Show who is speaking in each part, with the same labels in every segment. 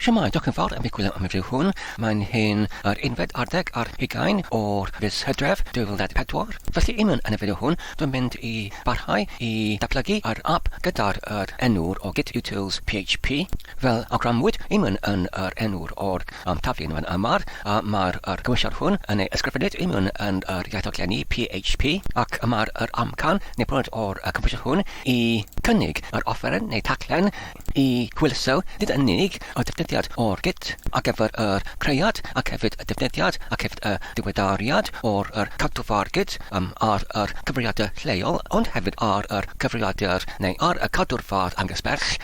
Speaker 1: Siamai, diolch yn fawr am ei gwylio am y fideo hwn. Mae'n hyn yr 11 o'r fus Hydref 2024. Felly unwaith yn y fideo hwn, dwi'n mynd i barhau i datblygu yr app gyda'r enw'r o gitutilsphp. Fel awgramwyd, unwaith yn yr enw'r o'r tafluniau yma'r mae'r gymwysiad hwn yn ei ysgrifennydd unwaith yn yr iaith Rhaglennu PHP ac mae'r amcan neu bryd o'r gymwysiad hwn i cynnig yr offeren neu taclen i hwyluso nid unig o defnyddiad o'r git ar gyfer yr creiad ac hefyd y defnyddiad ac hefyd y diweddariad o'r cadwfar git ar yr cyfrifiadur lleol ond hefyd ar yr cyfrifiadur neu ar y cadwfar angysberch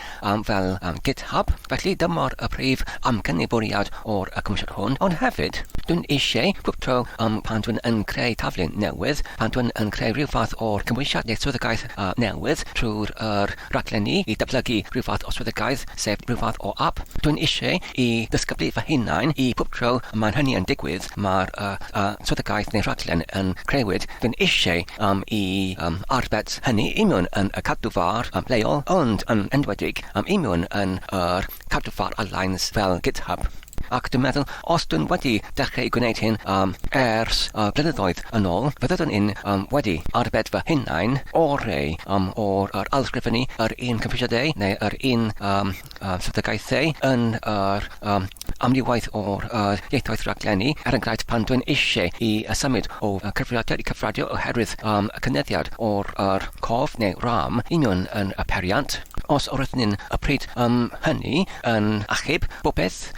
Speaker 1: fel GitHub. Felly dyma'r y prif amcanybwriad o'r gymwysiad hwn ond hefyd dwi'n eisiau pob tro pan dwi'n yn creu taflen newydd, pan dwi'n yn creu rhyw fath o'r cymwysiad neu swyddogaeth newydd trwy'r rhaglennu i datblygu rhyw fath o swyddogaeth sef rhyw fath o app. Dwi'n eisiau i ddisgyblu fy hunain i pob tro mae'n hynny yn digwydd mae'r swyddogaeth neu rhaglen yn crewyd. Dwi'n eisiau i arbed hynny unwaith yn y cadwfar leol ond yn enwedig unwaith yn yr cadwfar ar-lein fel GitHub. Ac dwi'n meddwl, os dwi'n wedi dechrau gwneud hyn ers blynyddoedd yn ôl, byddwn i'n wedi arbed fy hunain orau o'r alsgrifennu yr un cymwysiadau neu yr un swyddogaethau yn yr amrywaith o'r ieithoedd rhaglennu enghraifft pan dwi'n eisiau i symud o cyfrifiadur i cyfrifiadur oherwydd y cynyddiad o'r cof neu RAM union yn y periant. Os o'r ni'n y pryd hynny yn achub bobeth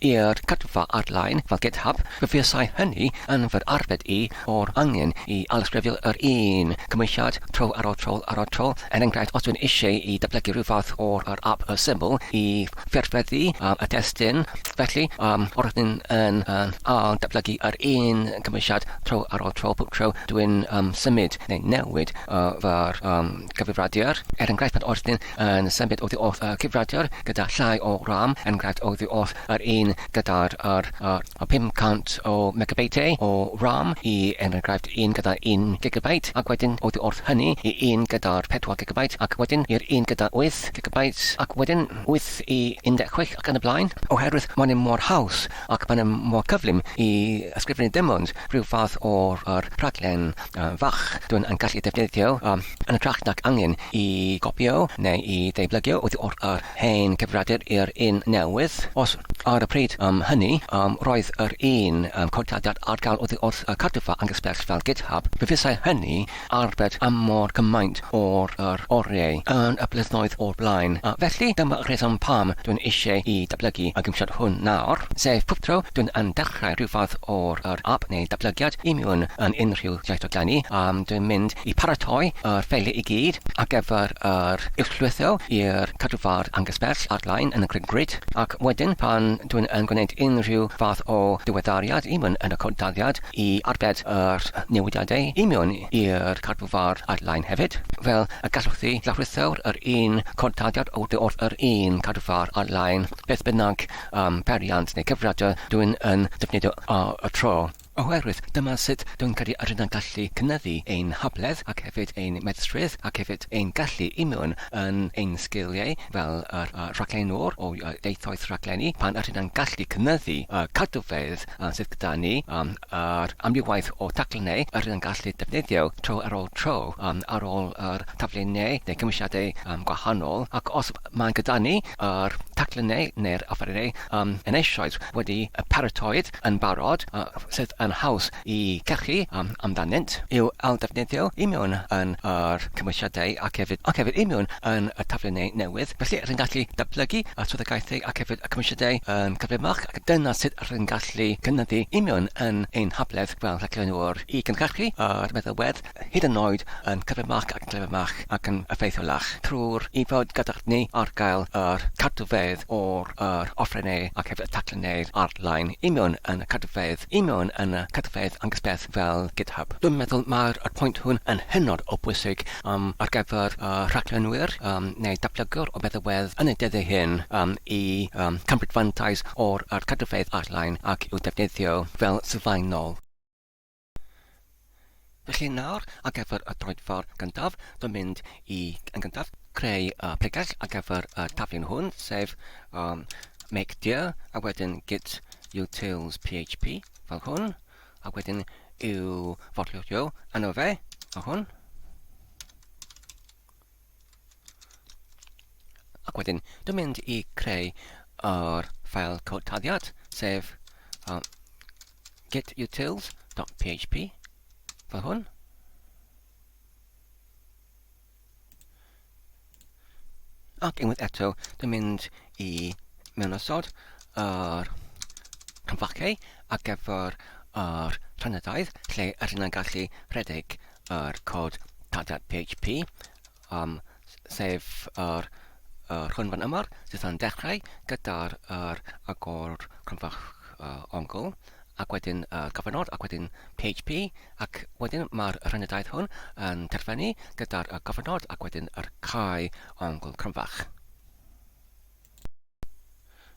Speaker 1: i'r cadwfar ar-lein fel GitHub, byddai hynny yn fy arbed i o'r angen i alysgrifio yr un cymwysiad tro ar ôl tro. Enghraifft, os dwi'n eisiau i datblygu rhyw fath o'r app y syml i ffurfeddu y testyn, felly o'r ni'n yn datblygu yr un cymwysiad tro ar ôl tro, pob tro dwi'n symud neu newid fy'r cyfrifiadur. Enghraifft, pan o'r ni'n yn symud oddi wrth cyfrifiadur gyda llai o RAM, enghraifft oddi wrth yr un gyda'r 500 o megabyte o RAM i enghraifft 1 gyda 1 gigabyte ac wedyn oddi wrth hynny i 1 gyda'r 4 gigabyte ac wedyn i'r 1 gyda 8 gigabyte ac wedyn 8 i 16 ac yn y blaen. Oherwydd mae'n mor haws ac mae'n mor cyflym i ysgrifennu dim ond rhyw fath o'r rhaglen fach dwi'n yn gallu defnyddio yn ytrach nac angen i gopio neu i ddeiblygu oddi wrth yr hen cyfrifiadur i'r un newydd. Os ar y pryd hynny, roedd yr un codtadiad ar gael oddi wrth cadwfar angysberch fel GitHub, byddai hynny arbed mor gymaint o'r oriau yn y blynyddoedd o'r blaen. Felly, dyma y rheswm pam dwi'n eisiau i datblygu y gymwysiad hwn nawr, sef pob tro dwi'n yn dechrau rhyw fath o'r app neu datblygiad unrhyw yn unrhyw iaith Rhaglennu. Dwi'n mynd i paratoi yr ffeiliau i gyd ar gyfer yr uwchlwytho i'r cadwfar angysberch ar-lein yn y grid ac wedyn pan dwi'n yn gwneud unrhyw fath o diweddariad unwaith yn y codtadiad i arbed yr newidiadau unwaith i'r cadwfar ar-lein hefyd. Fel y gallwch chi lawrlwytho'r yr un codtadiad oddi wrth yr un cadwfar ar-lein beth bynnag periant neu cyfrifiadur dwi'n yn defnyddio y tro. Oherwydd, dyma sut dwi'n credu yr yna'n gallu cynyddu ein habledd ac hefyd ein meddrwydd ac hefyd ein gallu unwaith yn ein sgiliau fel yr rhaglennwr o ieithoedd rhaglennu pan yr yna'n gallu cynyddu cadwfedd sydd gyda ni yr amrywaith o taclennau yr yna'n gallu defnyddio tro ar ôl tro ar ôl yr tafluniau neu cymwysiadau gwahanol ac os mae'n gyda ni yr taclennau neu'r offerau yn eisoes wedi paratoed yn barod sydd yn haws i cachu amdanynt yw defnyddio unwaith yn yr cymwysiadau ac hefyd unwaith yn y tafluniau newydd. Felly rydyn gallu datblygu y swyddogaethau ac hefyd y cymwysiadau yn cyflymach ac dyna sut rydyn gallu cynyddu unwaith yn ein habledd fel rhaglennwr i gynhyrchu yr meddylwedd hyd yn oed yn cyflymach ac yn effeithiolach trwy'r i fod gyda ni ar gael yr cadwfedd o'r offrenau ac hefyd y taclennau ar-lein unwaith yn y cadwfedd angysbeth fel GitHub. Dwi'n meddwl mae'r pwynt hwn yn hynod o bwysig ar gyfer rhaglennwyr neu datblygwr o meddylwedd yn y dyddiau hyn i cymryd fantais o'r cadwfedd ar-lein ac i'w defnyddio fel sylfaenol. Felly nawr, ar gyfer y droedffordd gyntaf, dwi'n mynd yn gyntaf creu pregall ar gyfer y taflen hwn, sef make dir, a wedyn gitutilsphp fel hwn, a wedyn yw fodlio yno fe, fel hwn. Ac wedyn, dwi'n mynd I creu yr ffail cod taddiad, sef gitutils.php, fel hwn. Ac unwaith eto, dwi'n mynd I mewn osod yr cyflacau ar gyfer yr rhanedaidd, lle ydyn nhw'n gallu rhedeg yr cod taddiad PHP, sef yr hwn fan yma, sydd yn dechrau gyda'r agor cronfach ongl, ac wedyn gofynod, ac wedyn PHP, ac wedyn mae'r rhanedaidd hwn yn terfynu gyda'r gofynod, ac wedyn yr cae ongl cronfach.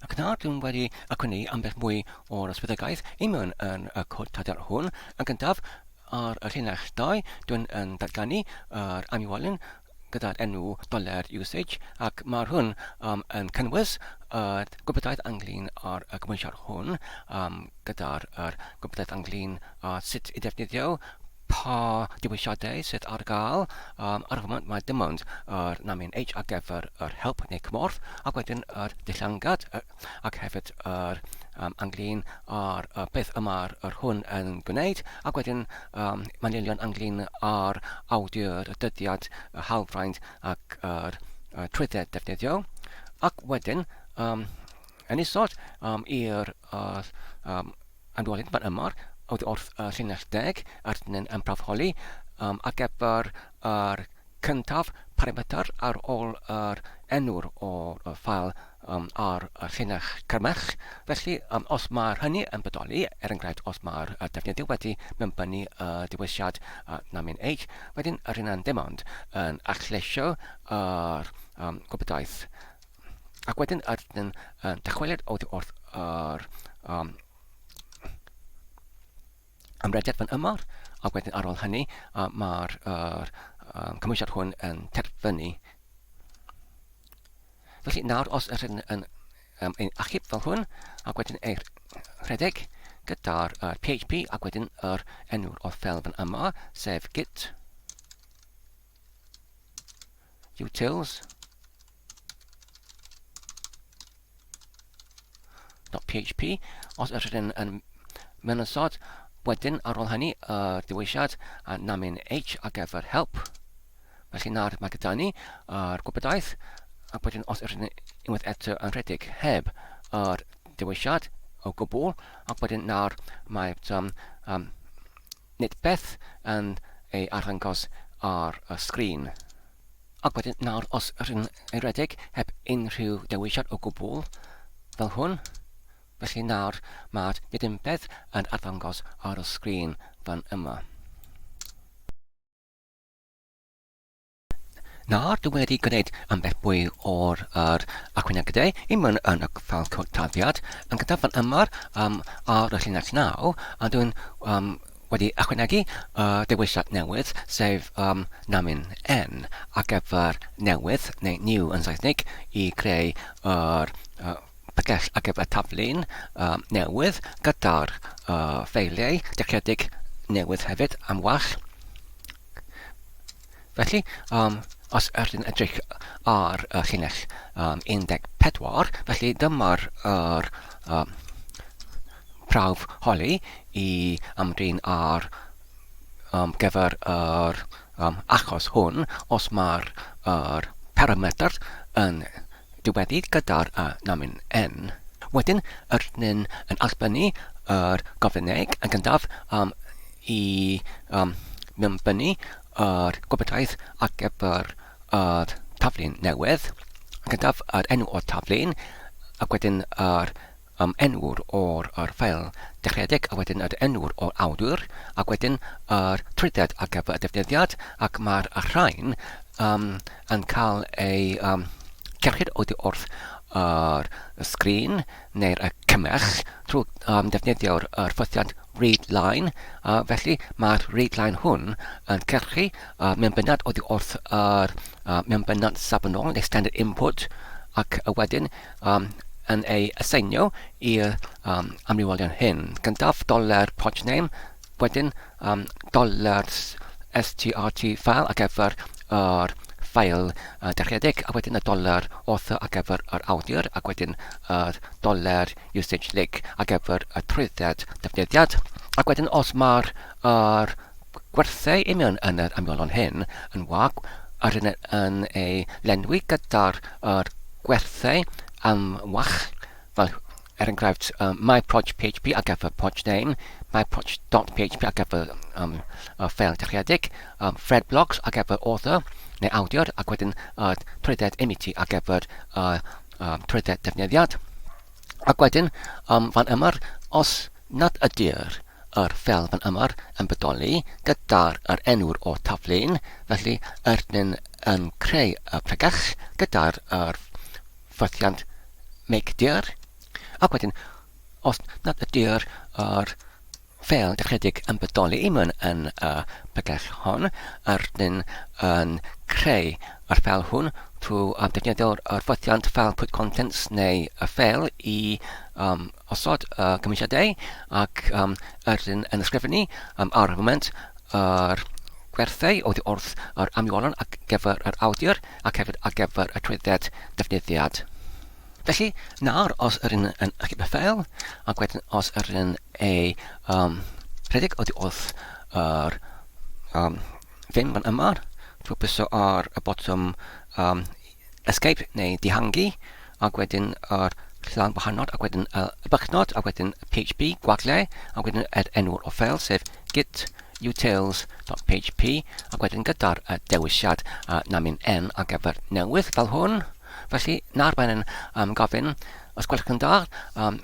Speaker 1: Ac yna dwi'n wedi acwynu ambell mwy o'r ysbryddigaeth I mewn yn y cod taddiad hwn, yn gyntaf ar y llinell 2, dwi'n yn datganu yr amiwolyn gyda'r enw $usage, ac mae'r hwn yn cynnwys gwybodaeth ynglyn â'r gymwysiad hwn, gyda'r gwybodaeth ynglyn sut I ddefnyddio, pa diwysiadau sydd ar gael, ar y foment mae dim ond yr namin H ar gyfer yr help neu cymorth, ac wedyn yr dillangad, ac hefyd yr ynglyn ar beth yma'r hwn yn gwneud, ac wedyn manylion ynglyn ar awdur, y dyddiad, y hawlfraint ac yr trwydded defnyddio, ac wedyn yn isod i'r anwolyn fan yma, wrth llinell 10 ydyn yn brafholi ar gyfer yr cyntaf parameter ar ôl yr enw'r o'r ffail ar llinell cyrmech. Felly, os mae'r hynny yn bodoli, enghraifft os mae'r defnyddio wedi mewnbynnu diwysiad namin H, wedyn yr hynny'n dim ond yn achleisio yr gwybodaeth. Ac wedyn ydyn dychwelyd wrth yr ymrediad fan yma, ac wedyn ar ôl hynny mae'r cymwysiad hwn yn terfynu. Felly nawr os ydyn yn achub fel hwn, ac wedyn ei rhedeg gyda'r PHP ac wedyn yr enw'r o'r ffel fan yma, sef git utils.php, os ydyn yn mewn ysod, wedyn, ar ôl hynny, diwysiad namin H ar gyfer help. Felly nawr mae gyda ni yr gwybodaeth, ac wedyn os ydyn unwaith eto yn rhedeg heb yr diwysiad o gwbl, ac wedyn nawr mae nid beth yn ei arddangos ar y sgrin. Ac wedyn nawr os ydyn ei rhedeg heb unrhyw diwysiad o gwbl, fel hwn, felly nawr mae nid yn beth yn arddangos ar y sgrin fan yma. Nawr dwi wedi gwneud ambell mwy o'r acwyniadau I mewn yn y ffail cod taddiad, yn gyda fan yma ar y llinell 9, a dwi'n wedi ychwanegu dewisiad newydd, sef namin N ar gyfer newydd, neu new yn Saesnig, I creu yr bygell ar gyfer taflun newydd gyda'r ffeiliau dechreuedig newydd hefyd am wall. Felly, os ydyn edrych ar llinell 14, felly dyma'r prawf holi I ymdrin ar gyfer yr achos hwn, os mae'r parameter yn diweddu gyda'r namin N. Wedyn, ydyn yn allbynnu yr gofynneg yn gyntaf I mewnbynnu yr gwybodaeth ar gyfer taflun newydd, yn gyntaf yr enw o'r taflun, ac wedyn yr enw'r o'r ffail dechreuedig, a wedyn yr enw'r o'r awdur, ac wedyn yr trwydded ar gyfer y defnyddiad, ac mae'r rhain yn cael ei cerchyd oddi wrth yr sgrin neu'r cymell trwy defnyddio'r ffythiant read line. Felly mae'r read line hwn yn cerchu mewnbynad oddi wrth yr mewnbynad safonol neu standard input, ac wedyn yn ei aseinio i'r amrywolion hyn. Gyntaf $project name, wedyn $strt file ar gyfer yr ffail dechreuedig, a wedyn y $author ar gyfer yr awdur, ac wedyn y $usage link ar gyfer y trwydded defnyddiad. Ac wedyn os mae'r gwerthau union yn yr amrywolion hyn yn wag, yn ei lenwi gyda'r gwerthau am wach, fel enghraifft myproj.php ar gyfer project name, myproj.php ar gyfer ffail dechreuedig, threadblocks ar gyfer author neu awdur, ac wedyn trwydded emiti ar gyfer trwydded defnyddiad. Ac wedyn fan yma'r os nad ydy'r ffel fan yma'r yn bodoli gyda'r enw'r o taflun, felly ydyn yn creu y pregach gyda'r ffythiant make dir. Ac wedyn, os nad ydy'r ffeil dechreuedig yn bodoli unman yn y pregach hon, ydyn yn creu yr ffeil hwn trwy defnyddio'r ffythiant file put contents neu y ffeil i osod cymwysiadau, ac ydyn yn ysgrifennu ar y foment yr gwerthau oddi wrth yr amrywolion ar gyfer yr awdur ac hefyd ar gyfer y trwydded defnyddiad. Felly, nawr os ydyn yn achub y ffeil, ac wedyn os ydyn ei rhedeg oddi wrth yr ddim fan yma, trwy bwyso ar y botwm escape neu dihangu, ac wedyn yr llan wahanol, ac wedyn y bychnod, ac wedyn PHP gwaglau, ac wedyn enw'r o ffeil, sef gitutilsphp, ac wedyn gyda'r dewisiad namin n ar gyfer newydd fel hwn. Felly, nawr mae'n gofyn, os gwelwch yn dda,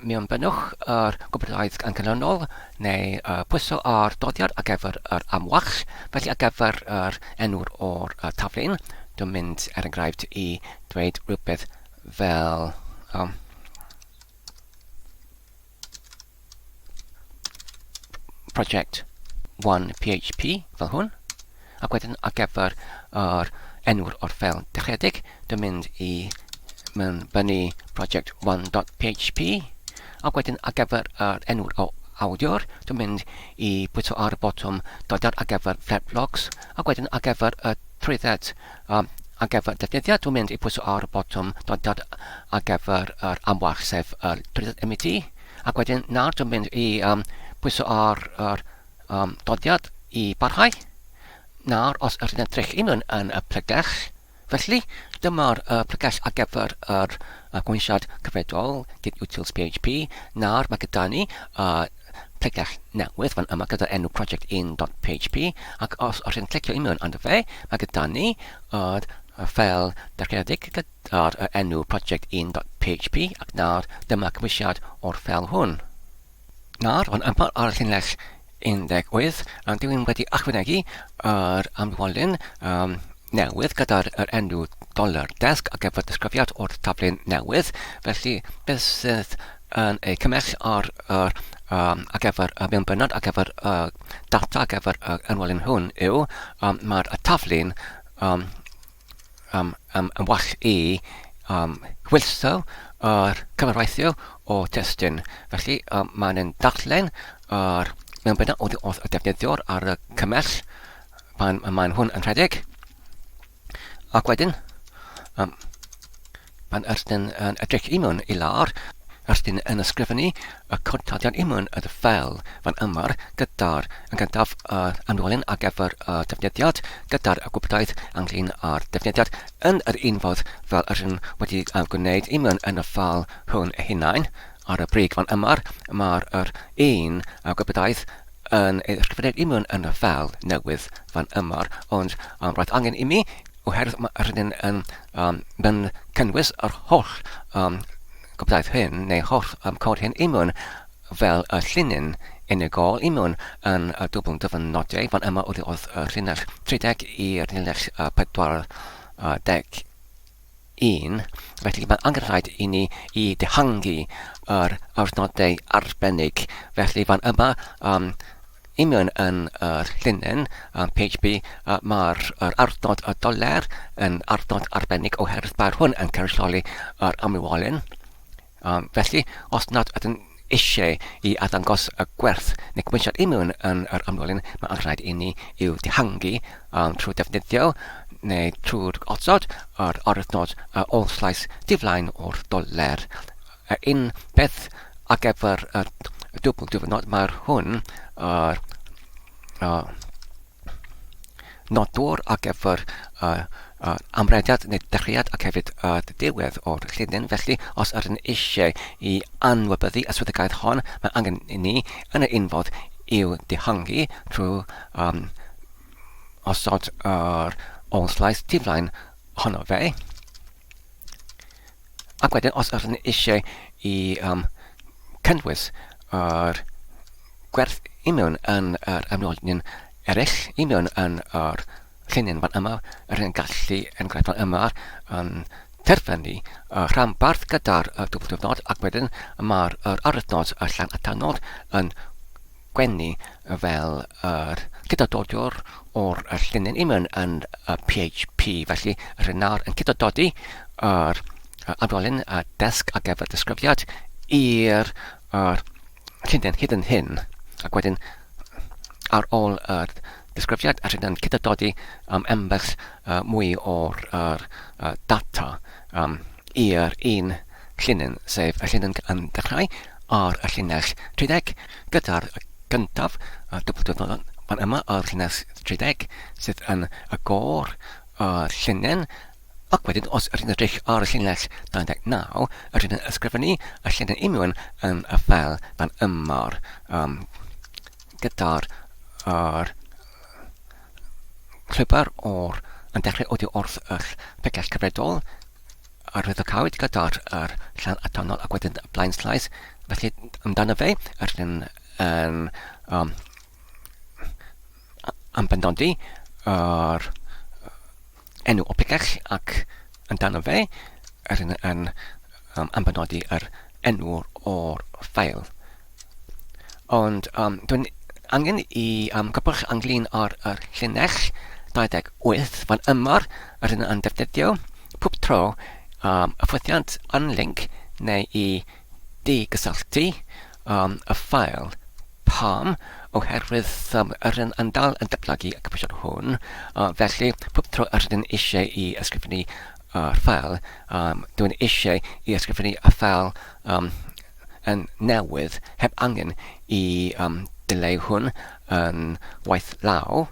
Speaker 1: mi ymbynnwch yr gwybodaeth yn canlynol, neu pwyso ar dodiad ar gyfer yr amwach, felly ar gyfer yr enw'r o'r taflun. Dwi'n mynd enghraifft i dweud rhywbeth fel project 1 PHP fel hwn, ac wedyn ar gyfer yr enw'r o'r ffeil dechreuedig, dwi'n mynd i bynnu project 1.php, ac wedyn ar gyfer yr enw'r o awdur, dwi'n mynd i bwyso ar y botwm dodiad ar gyfer threadblocks, ac wedyn ar gyfer y trwydded ar gyfer defnyddiad, dwi'n mynd i bwyso ar y botwm dodiad ar gyfer yr amwach, sef yr trwydded emiti, ac wedyn nawr dwi'n mynd i bwyso ar yr dodiad i barhau. Nawr, os ydyn edrych unwan yn y pregach, felly dyma'r pregach ar gyfer yr gwensiad cyfredol gitutilsphp. Nawr mae gyda ni pregach newydd fan yma gyda enw project 1.php, ac os ydyn clicio unwan ond fe, mae gyda ni ffeil dechreuedig gyda'r enw project 1.php, ac nawr dyma cymwysiad o'r ffeil hwn. Nawr, fan yma ar y llinell 18, dwi'n wedi ychwanegu yr amrywolion newydd gyda'r enw $desk ar gyfer disgrifiad o'r taflun newydd. Felly, beth sydd yn ei cymell ar gyfer y mewnbynod ar gyfer data ar gyfer y enwolion hwn yw mae'r taflun yn wall i hwyluso yr cyfarweithio o testyn. Felly, mae'n darllen yr mewnbynod oddi wrth y defnyddiwr ar y cymell pan mae'n hwn yn rhedeg. Ac wedyn, pan ydyn yn edrych unwan i lawr, ydyn yn ysgrifennu y codtadiad unwan y ffeil fan yma gyda'r yn gyntaf amrywolion ar gyfer defnyddiad, gyda'r gwybodaeth ynglyn â'r defnyddiad yn yr un fodd fel ydyn wedi gwneud unwan yn y ffeil hwn eu hunain. Ar y brig fan yma, mae'r un gwybodaeth yn ei ysgrifennu unwan yn y ffeil newydd fan yma, ond roedd angen i mi, oherwydd mae ydyn yn cynnwys yr holl gwybodaeth hyn, neu holl cod hyn unwan fel y llinyn unigol, unwan yn dwbl dyfynodau, fan yma oedd llinell 30 i'r llinell 40. Felly mae angen rhaid i ni i dehangu yr awdnodau arbennig. Felly fan yma, unwan yn yr llinyn PHP, mae'r awdnod $, yn awdnod arbennig oherwydd mae'r hwn yn cynrychioli yr amrywolion. Felly, os nad ydyn eisiau I ddangos y gwerth neu cymwysiad I mewn yn yr amlolyn, mae rhaid I ni i'w dihangu trwy defnyddio neu trwy'r osod yr arwyddnod all-slais diflaen o'r doler. Un beth ar gyfer y dwbl diwrnod, mae'r hwn nodwr ar gyfer amrediad neu dechreuad ac hefyd diwedd o'r llundain. Felly, os ydyn eisiau I anwybyddu y swyddogaeth hon, mae angen I ni yn y unfod i'w dihangu trwy osod yr all-slais diflaen honno fe. Ac wedyn, os ydyn eisiau I cynnwys yr gwerth I mewn yn yr amlolyn eraill, I mewn yn yr llundain fan yma, rydyn gallu yn gwneud fan yma yn terfynu rhanbarth gyda'r dwbl diwrnod, ac wedyn mae'r arwyddnod allan atanod yn gwenu fel yr gydadodiwr o'r llundain I mewn yn PHP. Felly, rydyn nawr yn gydadodi yr amlolyn desg ar gyfer disgrifiad i'r llundain hyd yn hyn, ac wedyn ar ôl yr disgrifiad rydyn yn gydadodi embell mwy o'r data i'r un llundain, sef y llundain yn dechrau ar y llinell 30 gyda'r gyntaf dwbl diwrnod fan yma o'r llinell 30 sydd yn y gor llundain. Ac wedyn, os rydyn edrych ar y llinell 29, rydyn yn ysgrifennu y llundain I mewn yn y ffel fan yma'r gyda'r llwybr yn dechrau oddi wrth y pegell cyfredol, yr wyddocawyd gyda'r llan atonol ac wedyn y blaen slais. Felly, amdano fe, rydyn yn ambenodi yr enw o pegell ac amdano fe, rydyn yn ambenodi yr enw o'r ffail. Ond dwi'n angen I gwybod ynglyn ar yr llinell 28 fan yma'r rydyn yn defnyddio pob tro y ffwythiant unlink neu I digysylltu y ffail PAM oherwydd rydyn yn dal yn datblygu y cyfeisiad hwn. Felly, pob tro rydyn eisiau I ysgrifennu yr ffail, dwi'n eisiau I ysgrifennu y ffail yn newydd heb angen I dileu hwn yn waith law.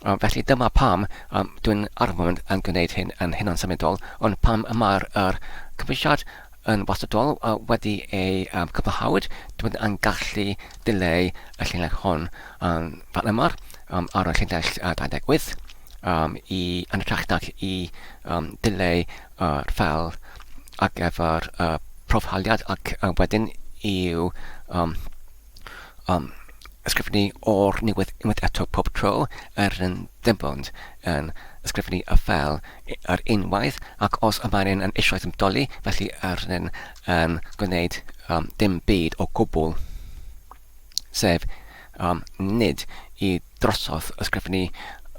Speaker 1: Felly dyma pam dwi'n ar y moment yn gwneud hyn yn hunan symudol, ond pam yma'r cyfeisiad yn wastadol wedi ei cyflawyd, dwi'n yn gallu dileu y llinell hon fan yma'r ar y llinell 28 I yn ytrach nac I dileu yr ffel ar gyfer proffhaliad ac wedyn i'w ysgrifennu o'r newydd unwaith eto pob tro yn ddim ond yn ysgrifennu y ffel yr unwaith, ac os yma'n yn eisoes ymdoli, felly yn gwneud dim byd o gwbl, sef nid I drosodd ysgrifennu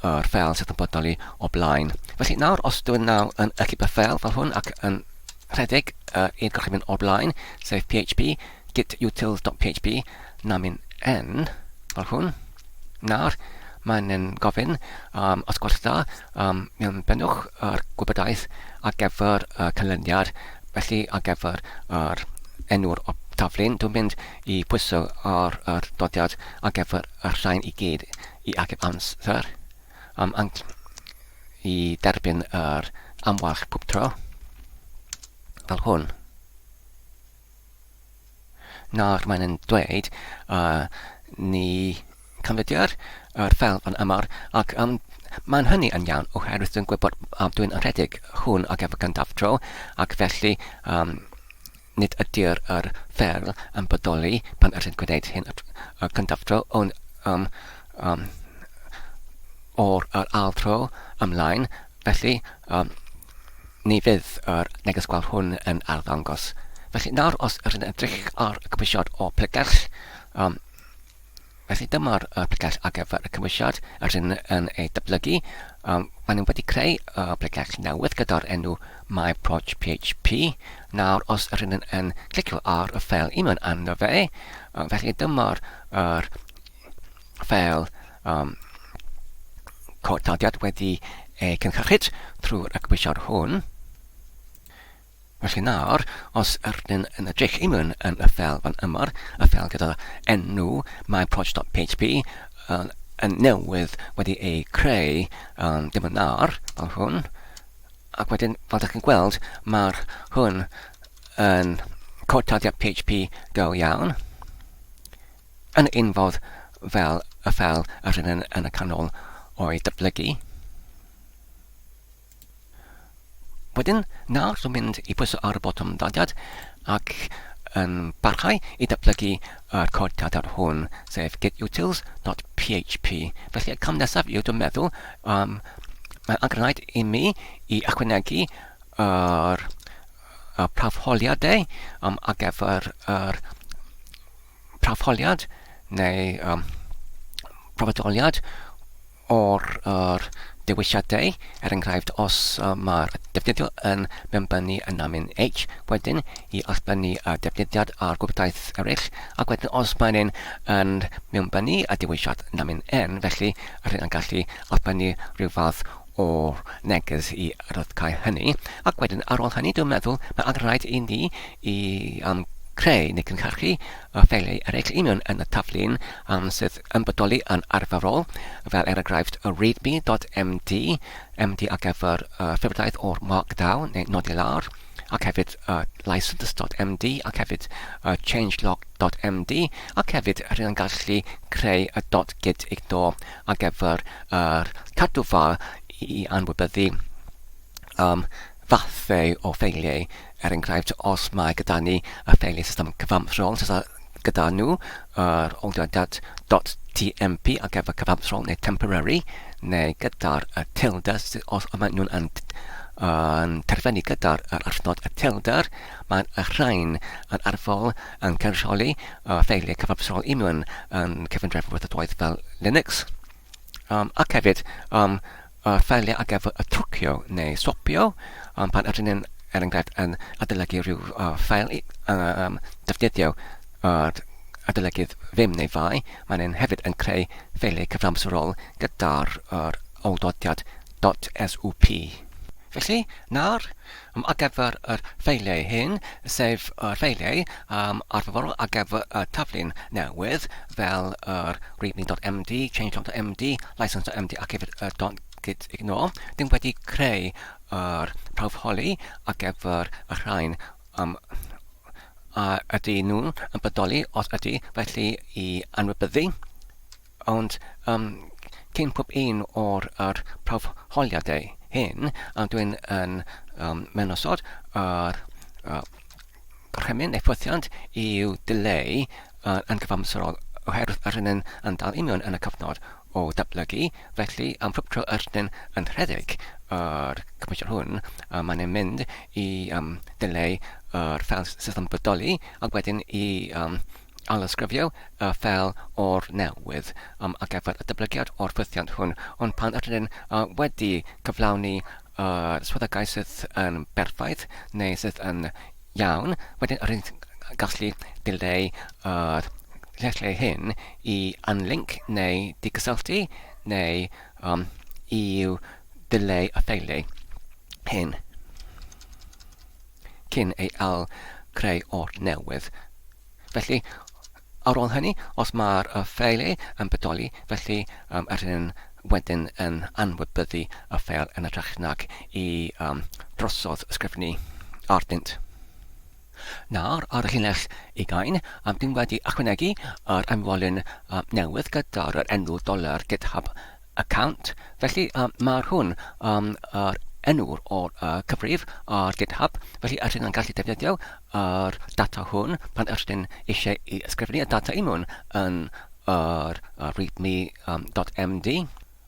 Speaker 1: yr ffel sydd yn bodoli o blaen. Felly nawr, os dwi'n nawr yn ychydig y ffel fel hwn ac yn rhedeg un gorchymyn o'r blaen, sef PHP, gitutilsphp, namin n, fel hwn. Nawr, mae'n gofyn os gwell dda mewn bennwch yr gwybodaeth ar gyfer canlyniad, felly ar gyfer yr enw'r taflun. Dwi'n mynd I pwyso ar dodiad ar gyfer y rhain I gyd I agor amser I derbyn yr amwalch pob tro, fel hwn. Nawr mae'n dweud ni canfyddiad yr ffel fan yma'r, ac mae'n hynny yn iawn oherwydd dwi'n gwybod dwi'n rhedeg hwn ar gyfer gyntaf tro, ac felly nid ydy'r ffel yn bodoli pan ydyn gwneud hyn gyntaf tro, ond o'r ail tro ymlaen, felly ni fydd yr neges gweld hwn yn arddangos. Felly nawr, os ydyn edrych ar y cymwysiad o plegell, felly dyma'r plegell ar gyfer y cymwysiad ydyn yn ei datblygu maen nhw wedi creu pregell newydd gyda'r enw myproj.php. Nawr, os ydyn yn clicio ar y ffeil i mewn arno fe, felly dyma'r ffeil codtadiad wedi ei cynhyrchyd trwy'r agwisiad hwn. Felly nawr, os ydyn yn edrych i mewn yn y ffeil fan yma, y ffeil gyda enw myproj.php, yn newydd wedi ei creu dim yn nawr, fel hwn. Ac wedyn, fel ydych chi'n gweld, mae'r hwn yn codtadiad PHP go iawn. Yn unfodd fel y ffeil ydyn yn y canol o'i datblygu. Wedyn, nawr dwi'n mynd i pwyso ar y botwm dadiad ac yn barhau i datblygu yr codtadiad hwn, sef gitutilsphp. Felly, y cam nesaf yw, dwi'n meddwl, mae'n angenrhaid i mi i ychwanegu yr prawfholiadau ar gyfer yr prawfholiad neu proffedoliad o'r dewisiadau, enghraifft os mae'r defnyddio yn mewnbynnu yn namin H, wedyn i allbynnu y defnyddiad ar gwybodaeth eraill, ac wedyn os mae'n yn mewnbynnu y dewisiad namin N, felly rydyn yn gallu allbynnu rhyw fath o neges i ryddhau hynny, ac wedyn ar ôl hynny dwi'n meddwl mae angenrhaid i ni i creu neu cynhyrchu ffeiliau eraill i mewn yn y taflun sydd yn bodoli yn arferol, fel enghraifft y readme.md, MD ar gyfer ffurfidaeth o'r markdown neu nodi lawr, ac hefyd license.md, ac hefyd changelog.md, ac hefyd rydyn yn gallu creu y .git ignore ar gyfer cadw far i anwybyddu fathau o ffeiliau, enghraifft os mae gyda ni y ffeiliau system cyfamsrol, gyda nhw yr olygyddiad .tmp ar gyfer cyfamsrol neu temporary, neu gyda'r tilde, os mae nhw'n yn terfynu gyda'r arnod y tilder, mae'n y rhain yn arfol yn cynrychioli ffeiliau cyfamsrol i mewn yn cyfundrefn wrthodwaith fel Linux. Ac hefyd, ffeiliau ar gyfer y twcio neu swapio, pan ydyn yn enghraifft yn adolygu rhyw ffeil defnyddio adolygydd ddim neu fai, mae'n hefyd yn creu ffeiliau cyfamsrol gyda'r oldodiad .sup. Felly, nawr, ar gyfer y ffeiliau hyn, sef y ffeiliau arferol ar gyfer y taflun newydd, fel yr readme.md, changelog.md, license.md ac hefyd git ignore, dim wedi creu yr prawfholi ar gyfer y rhain ydy nhw'n yn bodoli os ydy felly i anwybyddu, ond cyn pob un o'r prawfholiadau hyn, dwi'n yn menosod yr gorchymyn neu ffwythiant i'w dileu yn gyfamsrol oherwydd ydyn yn dal i mewn yn y cyfnod o datblygu, felly am rhywbeth tro ydyn yn rhedeg yr cymwysiad hwn, mae'n mynd i dileu yr ffeil system bodoli, ac wedyn i alysgrifio y ffeil o'r newydd ar gyfer y datblygiad o'r ffwythiant hwn. Ond pan ydyn wedi cyflawni swyddogaeth sydd yn berffaith neu sydd yn iawn, wedyn ydyn gallu dileu lleill hyn i unlink neu digysylltu neu i'w dileu y ffeiliau hyn cyn ei creu o'r newydd. Felly, ar ôl hynny, os mae'r ffeiliau yn bodoli, felly ydyn wedyn yn anwybyddu y ffeil yn ytrach nag i drosodd ysgrifennu ardynt. Nawr, ar y llinell 20, dwi'n wedi ychwanegu yr ymwelyn newydd gyda'r enw $ GitHub account. Felly, mae'r hwn yr enw'r o'r cyfrif ar GitHub, felly ydyn yn gallu defnyddio yr data hwn pan ydyn eisiau i ysgrifennu y data i mewn yn yr readme.md.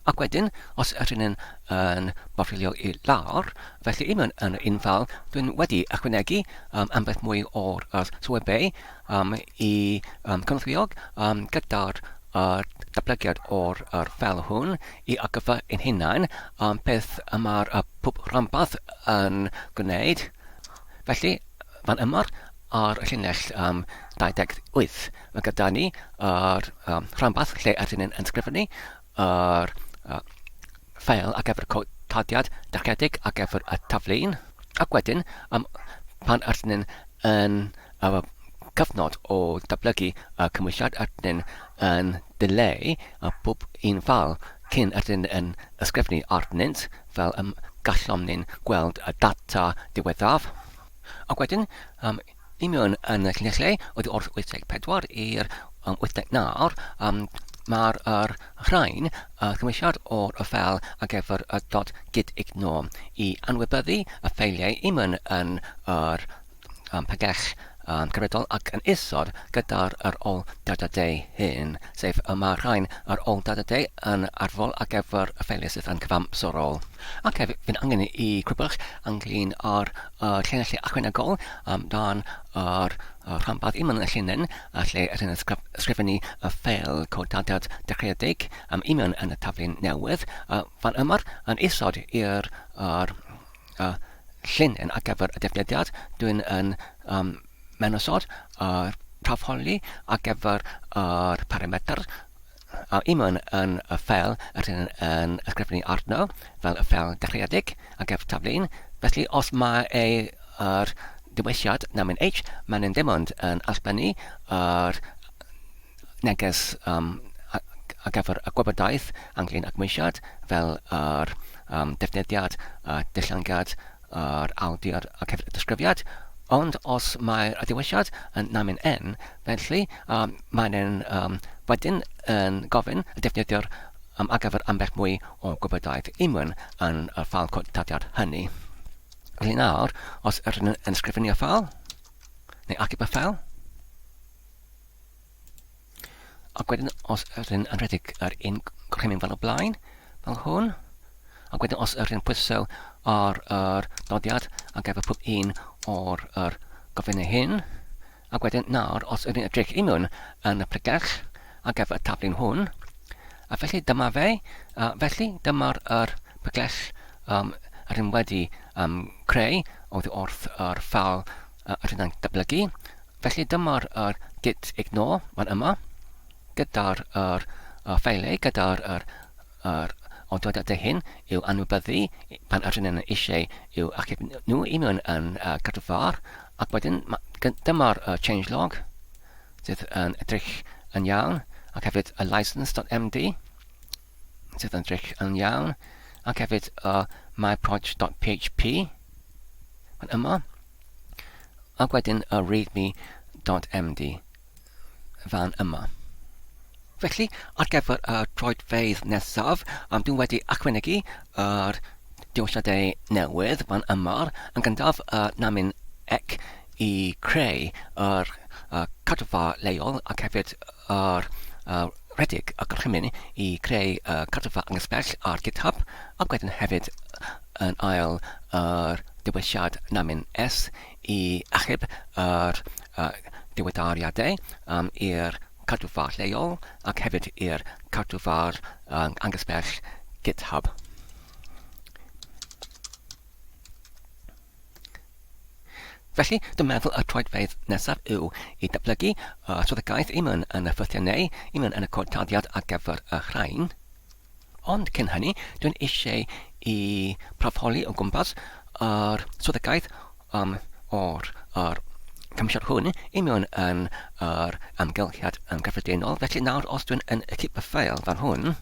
Speaker 1: Ac wedyn, os ydyn yn bofilio i lawr, felly i mewn yn un ffeil, dwi'n wedi ychwanegu ambell mwy o'r swyddau i cynorthwyo gyda'r datblygiad o'r ffel hwn I ar gyfer ein hunain beth mae'r pwp rhanbarth yn gwneud. Felly, fan yma ar y llinell 28, mae gyda ni yr rhanbarth lle ydyn ni'n ysgrifennu yr ffeil ar gyfer y codadiad dechreuedig ar gyfer y taflun. Ac wedyn, pan ydyn ni'n yn cyfnod o datblygu y cymwysiad ydyn yn dileu pob un ffal cyn ydyn yn ysgrifennu arnynt fel gallom ni'n gweld y data diweddaf. Ac wedyn, I mewn yn y llinell lle oedd o'r 84 i'r 89 mae'r rhain cymwysiad o'r ffel ar gyfer y .gitignore I anwybyddu y ffeiliau I mewn yn yr pegell cyfredol ac yn isod gyda'r ôl data-day hyn, sef mae rhain yr ôl data-day yn arfol ar gyfer y ffeiliau sydd yn cyfamsorol. Ac hefyd, fy'n angen I crybwch ynglyn â'r llinellau ychwanegol dan yr rhanbarth I mewn y llinyn lle ydyn ysgrifennu y ffeil codadiad dechreuedig I mewn yn y taflun newydd. Fan yma yn isod i'r llinyn ar gyfer y defnyddiad dwi'n yn menosod trafholi ar gyfer yr parametr I mewn yn y ffeil ydyn yn ysgrifennu arno fel y ffeil dechreuedig ar gyfer taflun. Felly os mae yr diwesiad namin H, mae'n dim ond yn allbennu yr neges ar gyfer y gwybodaeth ynglyn â cymwysiad fel yr defnyddiad, dillangad, yr awdur ac hefyd y disgrifiad. Ond os mae'r diwesiad yn namin N, felly mae'n wedyn yn gofyn y defnyddiwr ar gyfer ambell mwy o gwybodaeth I mewn yn y ffal codadiad hynny. Felly nawr, os ydyn yn ysgrifennu y ffal, neu achub y ffel, ac wedyn os ydyn yn rhedeg yr un gorchymyn fel o blaen, fel hwn, ac wedyn os ydyn pwyso ar yr dodiad ar gyfer pob un o'r gofynnau hyn, ac wedyn nawr os ydyn edrych I mewn yn y pregell ar gyfer y taflun hwn, a felly dyma fe, felly dyma'r pregell ydyn wedi creu wrth yr ffal ydyn yn datblygu. Felly dyma'r gitignore fan yma, gyda'r ffeiliau, gyda'r awdurdodau hyn yw anwybyddu pan ydyn yn eisiau yw achub nhw I mewn yn cadw far, ac wedyn dyma'r changelog sydd yn edrych yn iawn, ac hefyd y license.md sydd yn edrych yn iawn, ac hefyd myproj.php fan yma, ac wedyn y readme.md fan yma. Felly, ar gyfer y troedfeydd nesaf, dwi'n wedi ychwanegu yr diwylliadau newydd fan yma yn gyntaf namin ec I creu yr cadwfa leol ac hefyd yr rhedeg y gorchymyn I creu cadwfa angysbell ar GitHub, ac wedyn hefyd yn ail yr diwylliad namin S I achub yr diweddariadau i'r cadwfa leol ac hefyd i'r cadwfa'r angysbell GitHub. Felly, dwi'n meddwl y troedfeydd nesaf yw I datblygu swyddogaeth I mewn yn y ffythiannau, I mewn yn y codadiad ar gyfer y rhain. Ond cyn hynny, dwi'n eisiau I profholi o gwmpas yr swyddogaeth o'r cymwysiad hwn I mewn yn yr amgylchiad gyffredinol. Felly nawr os dwi'n yn equip y ffeil fan hwn,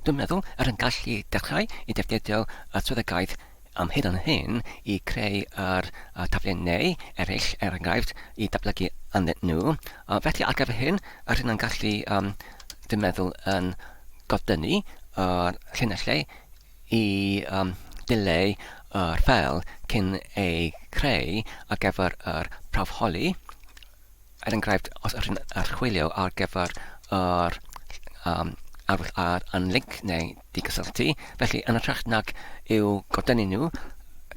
Speaker 1: dwi'n meddwl yr yn gallu dechrau I defnyddio y swyddogaeth hyn yn hyn I creu yr tafluniau eraill enghraifft I datblygu ynddynt nhw. Felly ar gyfer hyn, yr hyn yn gallu, dwi'n meddwl, yn godynnu yr llinellau I dileu yr ffeil cyn ei creu ar gyfer yr profholi. Er enghraifft, os ydyn ar chwilio ar gyfer yr arwyll ar link neu digysylltu, felly yn ytrach nag yw godynnu nhw,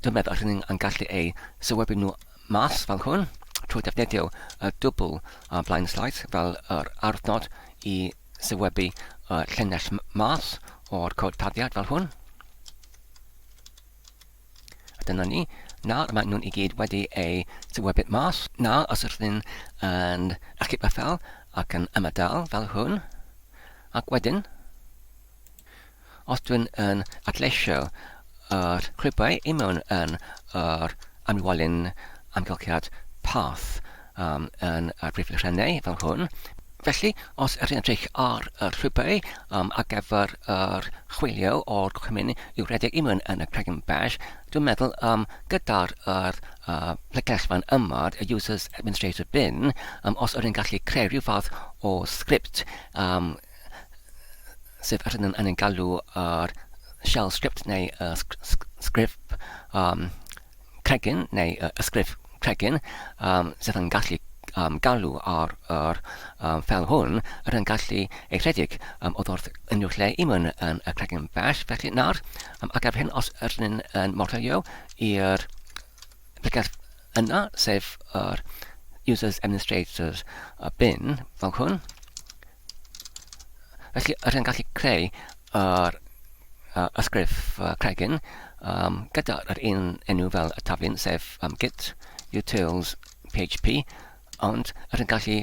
Speaker 1: dwi'n meddwl ydyn yn gallu ei sylwebu nhw mas fel hwn. trwy defnyddio dwbl blind slice fel yr arnod I sylwebu llinell mas o'r cod taddiad fel hwn. Dyna ni. Nawr mae nhw'n I gyd wedi ei sylwebu mas. Nawr os ydyn yn achub y ffel ac yn ymadael fel hwn. Ac wedyn, os dwi'n yn adleisio yr clwybau I mewn yn yr amwylyn amgylchiad path yn y brif rhannau fel hwn. Felly, os ydyn edrych ar yr clwybau ar gyfer yr chwilio o'r gorchymyn i'w rhedeg I mewn yn y cregyn bash, dwi'n meddwl gyda'r plegasfan yma, y Users Administrator bin, os ydyn gallu creu rhyw fath o sgript sydd ydyn yn galw yr shell script neu sgript cregyn neu ysgrif cregyn sydd yn gallu galw ar yr ffel hwn ydyn gallu ei rhedeg oedd wrth unrhyw lle I mewn yn y cregyn bash. Felly nawr, ac ar hyn os ydyn yn morfeio i'r plegas yna, sef yr Users Administrators bin fel hwn. Felly ydyn gallu creu yr ysgrif cregyn gyda'r un enw fel y taflun, sef gitutilsphp, ond ydyn gallu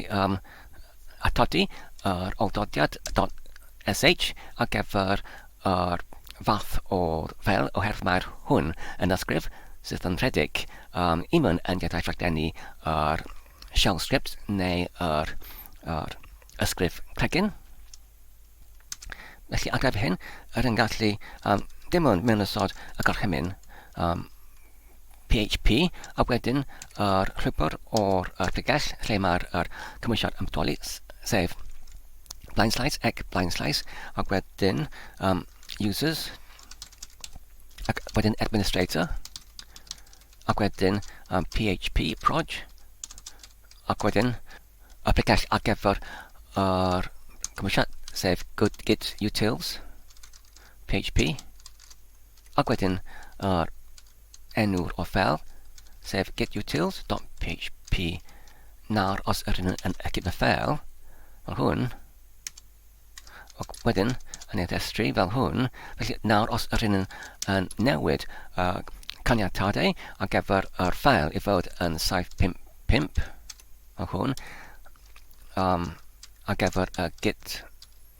Speaker 1: atodi yr oldodiad .sh ar gyfer yr fath o fel oherwydd mae'r hwn yn ysgrif sydd yn rhedeg I mewn yn gyda'i rhaglennu yr shell script neu yr ysgrif cregyn. Felly ar gyfer hyn, ydyn gallu dim ond mewn ysod y gorchymyn PHP a wedyn yr llwybr o'r pregell lle mae'r cymwysiad ymdoli sef blind slice, blind slice ac wedyn users ac wedyn administrator ac wedyn PHP proj ac wedyn y pregell ar gyfer yr cymwysiad sef gitutils PHP ac wedyn yr enw'r o ffel sef gitutils.php. Nawr os ydyn yn ecyd y ffel fel hwn ac wedyn yn ei ddestri fel hwn, felly nawr os ydyn yn newid caniatadau ar gyfer yr ffel I fod yn 755 fel hwn ar gyfer git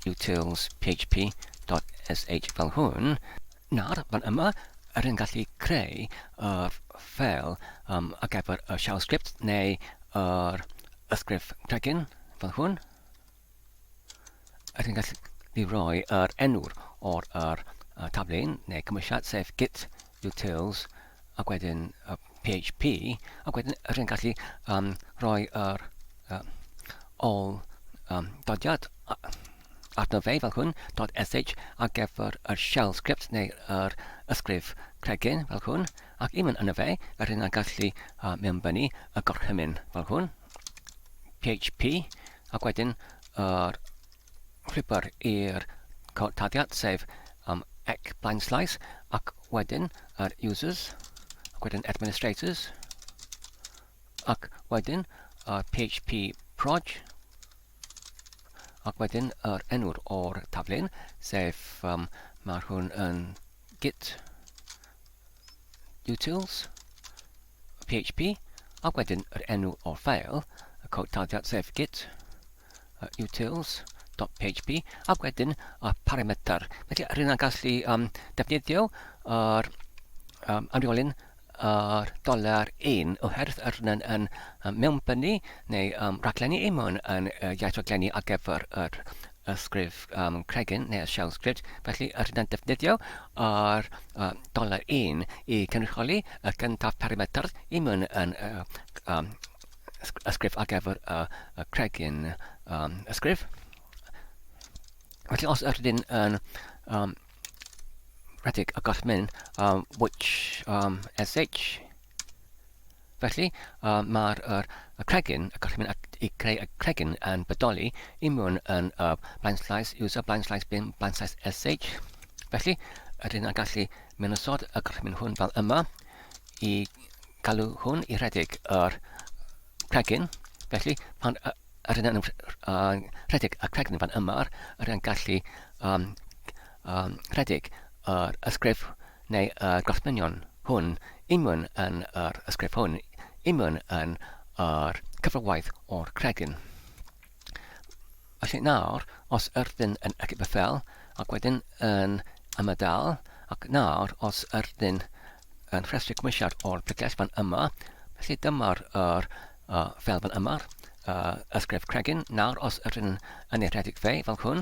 Speaker 1: utils php.sh fel hwn. Nawr, fan yma, ydyn gallu creu yr ffel ar gyfer y shell script neu yr ysgrif cregyn fel hwn. Ydyn gallu rhoi yr enw'r o'r taflun neu cymwysiad sef git utils ac wedyn PHP ac wedyn ydyn gallu rhoi yr ol dodiad arno fe fel hwn .sh ar gyfer yr shell script neu yr ysgrif cregyn fel hwn ac un yna fe ydyn yn gallu mewnbynnu y gorchymyn fel hwn PHP ac wedyn yr llwybr i'r codtadiad sef blind slice ac wedyn yr users ac wedyn administrators ac wedyn PHP proj ac wedyn yr enw'r o'r taflun sef mae'r hwn yn git utils PHP ac wedyn yr enw o'r ffeil y codtadiad sef git utils.php ac wedyn y parameter. Felly rydyn yn gallu defnyddio yr amrywolyn yr $1 oherwydd ydyn yn mewnbynnu neu rhaglennu mewn yn iaith rhaglennu ar gyfer yr ysgrif cregyn neu y shell script. Felly ydyn yn defnyddio yr $1 I cynrychioli y gyntaf parameter mewn yn ysgrif ar gyfer y cregyn ysgrif. Felly os ydyn yn rhedeg y gorchymyn which sh felly mae'r cregyn y gorchymyn I creu y cregyn yn bodoli I mewn yn blind slice user blind slice bin blind slice sh felly ydyn yn gallu mewn ysod y gorchymyn hwn fel yma I galw hwn I rhedeg yr cregyn. Felly, pan yr yn rhedeg y cregyn fan yma, yr yn gallu rhedeg yr ysgrif neu y gorthmynion hwn unmwn yn yr ysgrif hwn, unmwn yn yr cyfrwaith o'r cregyn. Felly nawr, os ydyn yn y fel, ac wedyn yn ymadael, ac nawr, os ydyn yn rhestru cymwysiad o'r pregell fan yma, felly dyma'r fel fan yma, ysgrif cregyn. Nawr, os ydyn yn ei rhedeg fe fel hwn,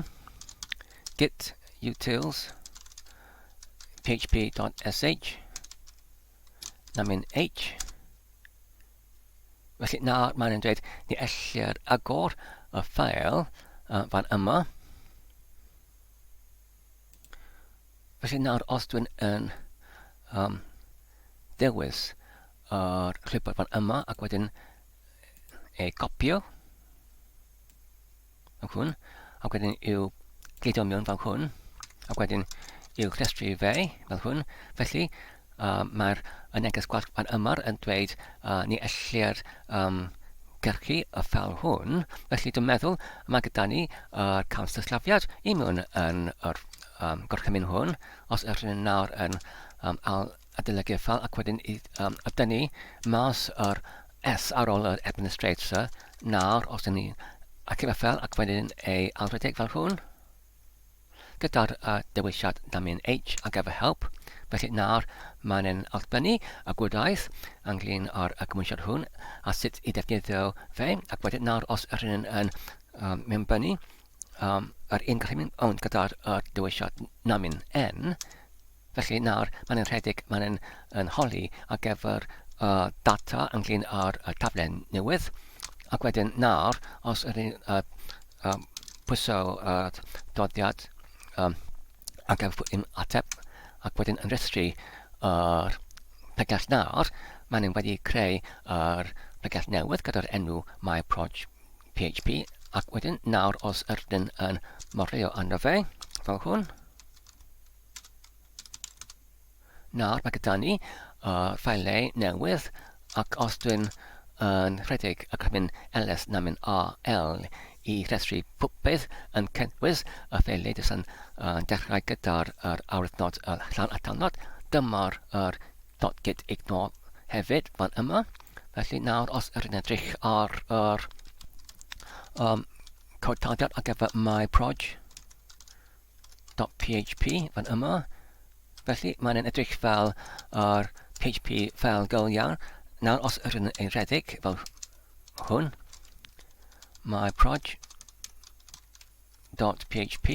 Speaker 1: gitutilsphp.sh namin h. Felly nawr mae'n dweud ni ellir agor y ffail fan yma. Felly nawr os dwi'n yn dewis yr llwybr fan yma ac wedyn ei copio fel hwn, ac wedyn i'w gludo mewn fel hwn, ac wedyn i'w rhestru fe fel hwn. Felly mae'r neges gwallt fan yma yn dweud ni ellir gyrchu y ffel hwn. Felly dwi'n meddwl mae gyda ni cael sillafiad i mewn yn yr gorchymyn hwn. Os ydyn nawr yn adolygu'r ffel ac wedyn ydyn ni mas yr S ar ôl yr administrator. Nawr os ydyn ni ac y ffel ac wedyn ei alfredeg fel hwn gyda'r dewisiad namin H ac efo help. Felly nawr mae'n allbynnu y gwydaeth ynglyn â'r gymwysiad hwn a sut i ddefnyddio fe. Ac wedyn nawr os ydyn yn mewnbynnu yr un gorchymyn ond gyda'r dewisiad namin N. Felly nawr mae'n rhedeg, mae'n holi ar gyfer data ynglyn â'r taflen newydd. Ac wedyn nawr, os ydyn pwyso doddiad ar gyfer ateb ac wedyn yn rhestru yr pregell nawr, mae'n wedi creu yr pregell newydd gyda'r enw myproj.php. Ac wedyn nawr os ydyn yn morio arno fe fel hwn, nawr mae gyda ni ffailau newydd, ac os dwi'n yn rhedeg y crymyn ls namin AL i rhestru pwpydd yn cynnwys y ffailau dys yn dechrau gyda'r awyrthnod llawn atalnod. Dyma'r .git ignore hefyd fan yma. Felly nawr os ydyn edrych ar yr cod tarddiad ar gyfer myproj.php fan yma. Felly mae'n edrych fel yr PHP ffeil gyl iawn. Nawr os ydyn ei rhedeg fel hwn, myproj.php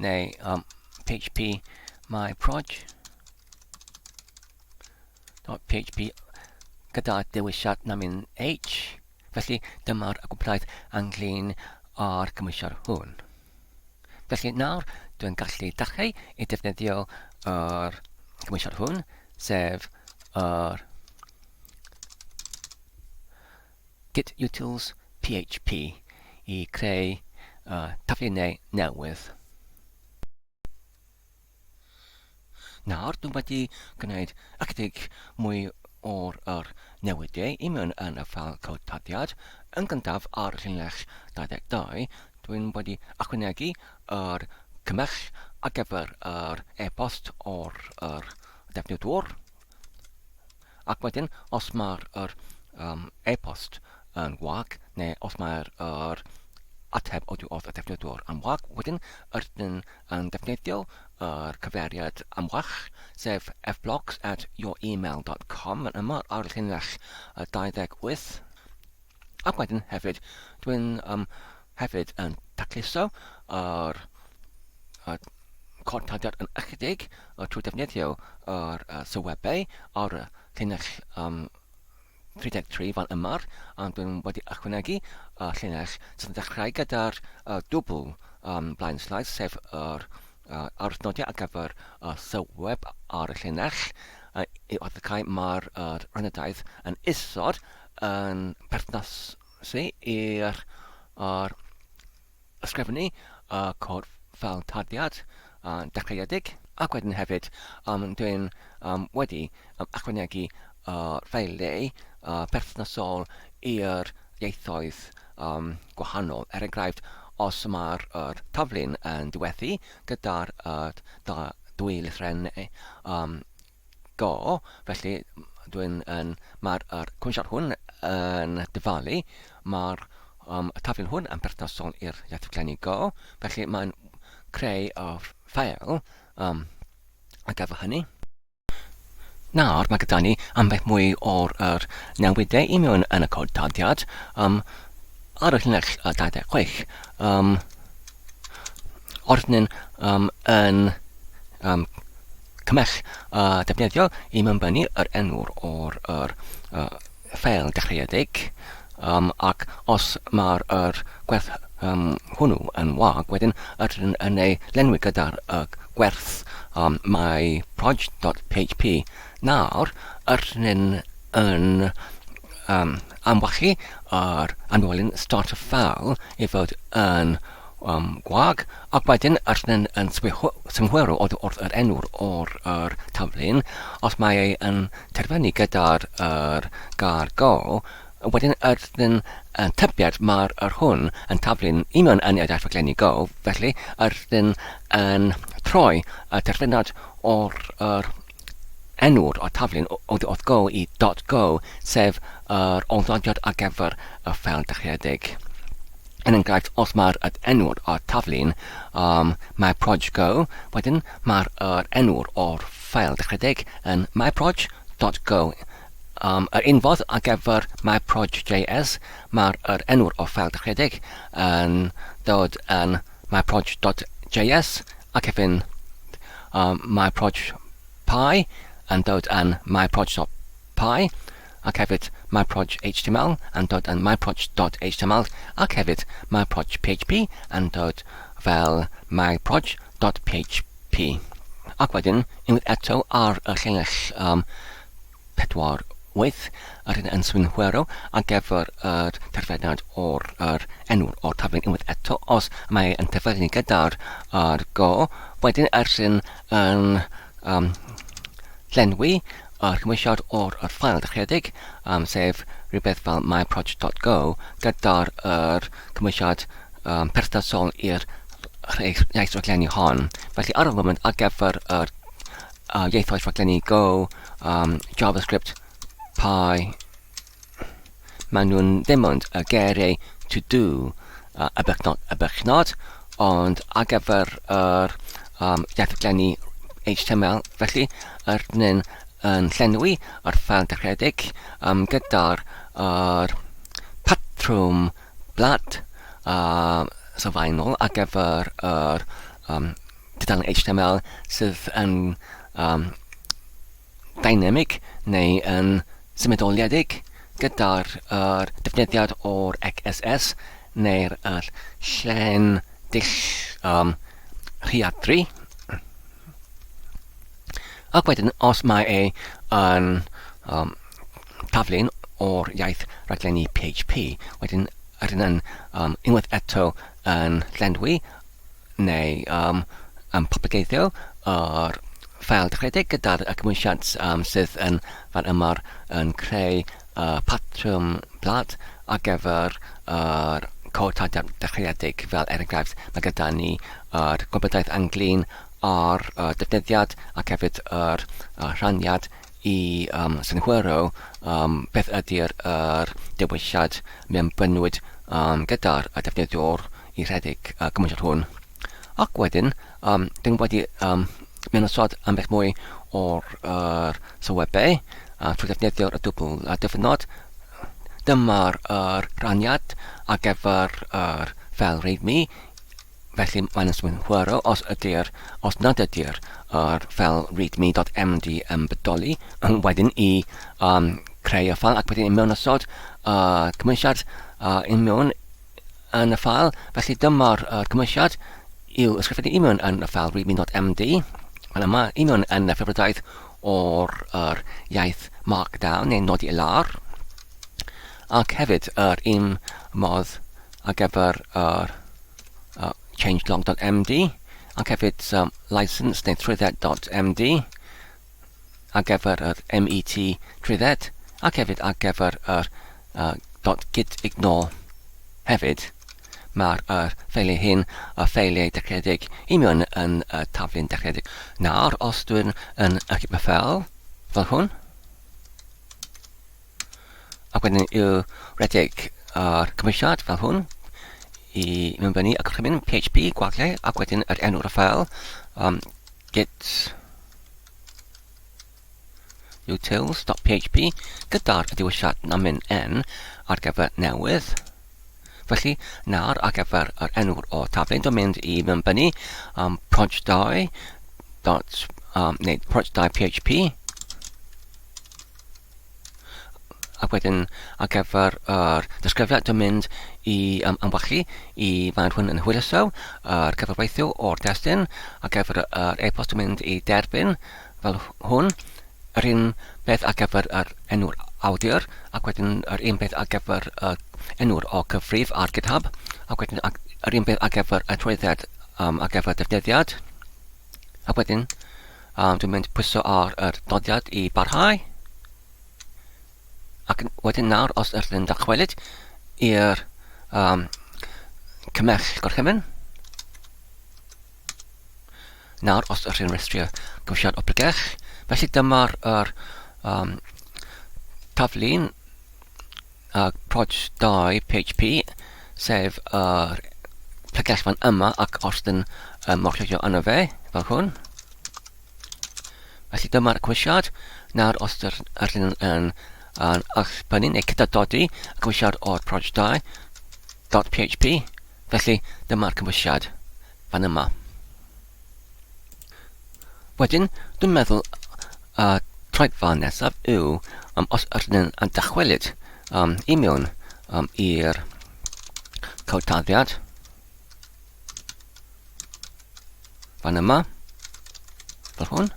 Speaker 1: neu PHP myproj.php gyda dewisiad namin H. Felly dyma'r gwybdaeth ynglyn â'r gymwysiad hwn. Felly nawr dwi'n gallu dechrau i defnyddio yr gymwysiad hwn, sef yr gitutilsphp i creu tafluniau newydd. Nawr dwi'n wedi gwneud ychydig mwy o'r newidiau i mewn yn y ffeil cod tarddiad. Yn gyntaf ar llinell 22, dwi'n wedi ychwanegu yr cymell ar gyfer yr e-bost o'r defnyddwr. Ac wedyn, os mae'r e-bost yn wag, neu os mae'r ateb o y defnyddwr yn wag, wedyn ydyn yn defnyddio yr cyfeiriad amwach, sef fblogs@youremail.com yn yma ar llinell 28. Ac wedyn hefyd, dwi'n hefyd yn tacluso yr cod tarddiad yn ychydig trwy defnyddio yr sylwebau ar llinell 33 fan yma, a dwi'n wedi ychwanegu llinell sy'n dechrau gyda'r dwbl blaen sleid, sef yr arwydnodiau ar gyfer sylweb ar y llinell. I oddychau mae'r rynadaeth yn isod yn perthnasu i'r ysgrifennu cod fel tarddiad dechreuedig. Ac wedyn hefyd dwi'n wedi ychwanegu ffeili perthnasol i'r ieithoedd gwahanol. Er enghraifft, os mae'r taflun yn diweddu gyda'r dwy lythrennau go, felly mae'r cwmsiad hwn yn dyfalu, mae'r taflun hwn yn perthnasol i'r iaith rhaglennu go, felly mae'n creu ffeil ar gyfer hynny. Nawr, mae gyda ni ambell mwy o'r newidau I mewn yn y codtadiad. Ar y llinell 26, ordnyn yn cymell defnyddio I mewnbynnu yr enw'r o'r ffeil dechreuedig, ac os mae'r gwerth hwnnw yn wag, wedyn ydyn yn ei lenwi gyda'r gwerth myproj.php. Nawr, ydyn yn amwachu yr anwelyn start a file I fod yn gwag, ac wedyn ydyn yn symwero wrth yr enw'r o'r taflun. Os mae ei yn terfynu gyda'r gar go, wedyn ydyn yn tybiad mae'r hwn yn taflun I mewn yn iaith rhaglennu go, felly ydyn yn troi y terfynad o'r enw'r o'r taflun wrth go I .go, sef yr olddodiad ar gyfer y ffeil dechreuedig. Yn enghraifft, os mae'r enw'r o'r taflun myproj go, wedyn mae'r enw'r o'r ffeil dechreuedig yn myproj.go. Yr unfodd ar gyfer myproj.js, mae'r enw'r o'r ffeil dechreuedig yn dod yn myproj.js, ac hefyd myproj.py yn dod yn myproj.py, ac hefyd myproj.html yn dod yn myproj.html, ac hefyd myproj.php yn dod fel myproj.php. Ac wedyn, unwaith eto ar y llinell 48, ydyn yn swynhwero ar gyfer y terfynad o'r enw'r o'r taflun unwaith eto. Os mae yn terfynu gyda'r go, wedyn ydyn yn lenwi yr cymwysiad o'r ffeil dechreuedig, sef rhywbeth fel myproj.go, gyda'r cymwysiad perthnasol i'r iaith rhaglennu hon. Felly ar y foment ar gyfer yr ieithoedd rhaglennu go, JavaScript, Py, maen nhw'n ddim ond y geiriau to do y bychnod, ond ar gyfer yr iaith rhaglennu HTML, felly ydyn yn llenwi yr ffeil dechreuedig gyda'r patrwm blat sylfaenol ar gyfer yr dudalen HTML sydd yn dynamic neu yn symudoliedig gyda'r defnyddiad o'r XSS neu'r llen dull rhiadru. Ac wedyn, os mae ei yn taflun o'r iaith rhaglennu PHP, wedyn ydyn yn unwaith eto yn llenwi neu propagaethio yr ffeil dechreuedig gyda'r cymwysiad sydd yn fan yma'r yn creu patrwm blat ar gyfer yr codtadiad dechreuedig, fel er enghraifft mae gyda ni yr gwybodaeth ynglyn ar defnyddiad ac hefyd yr rhaniad I synhwyro beth ydy'r dewisiad mewnbynwyd gyda'r defnyddiwr I rhedeg cymwysiad hwn. Ac wedyn, dyn wedi mewnysod ambell mwy o'r sylwebau trwy defnyddio'r dwbl dyfynod. Dyma'r rhaniad ar gyfer ffeil readme, felly mae'n yswynhwyro os nad ydy'r ffeil readme.md yn bodoli, wedyn I creu y ffeil ac wedyn I mewnysod cymwysiad I mewn yn y ffeil. Felly dyma'r cymwysiad i'w ysgrifennu I mewn yn y ffeil readme.md. Wel yma I mewn yn y ffurfiodaeth o'r iaith Markdown neu nodi I lar. Ac hefyd un modd ar gyfer changelog.md ac hefyd license neu trwydded.md ar gyfer yr MET trwydded, ac hefyd ar gyfer yr .gitignore hefyd. Mae'r ffeiliau hyn a ffeiliau dechreuedig i mewn yn taflu'n dechreuedig. Nawr, os dwi'n yn ychydig fel hwn, ac wedyn yw rhedeg ar cymwysiad fel hwn i mewnbynnu ac wrth mynd PHP gwaglau ac wedyn yr enw'r ffeil gitutilsphp gyda'r diwylliant namin n ar gyfer newydd. Felly, nawr ar gyfer yr enw'r o taflen, dwi'n mynd i mewnbynnu proj2 neu proj2 PHP. Ac wedyn ar gyfer yr disgrifiad, dwi'n mynd i ymwallu i fan hwn yn hwyluso yr cyfarweithio o'r destun. Ar gyfer yr e-post, dwi'n mynd i derbyn fel hwn. Yr un beth ar gyfer yr enw'r awdur, ac wedyn yr un beth ar gyfer enw'r o cyfrif ar GitHub, ac wedyn yr un beth ar gyfer y trwydded ar gyfer defnyddiad. Ac wedyn dwi'n mynd pwyso ar yr nodiad i barhau. Ac wedyn nawr, os ydyn dychwelyd i'r cymell gorchymyn. Nawr, os ydyn restrio cymwysiad o brygell. Felly dyma'r taflun proj2 PHP, sef yr plygell fan yma ac os ydyn morllwyo yno fe, fel hwn. Felly dyma'r cymwysiad. Nawr, os ydyn yn allbynnu neu gyda dodi y cymwysiad o'r proj2.php. Felly dyma'r cymwysiad fan yma. Wedyn, dwi'n meddwl troedfa nesaf yw os ydyn yn dychwelyd i mewn i'r cawtaddiad fan yma, fel hwn.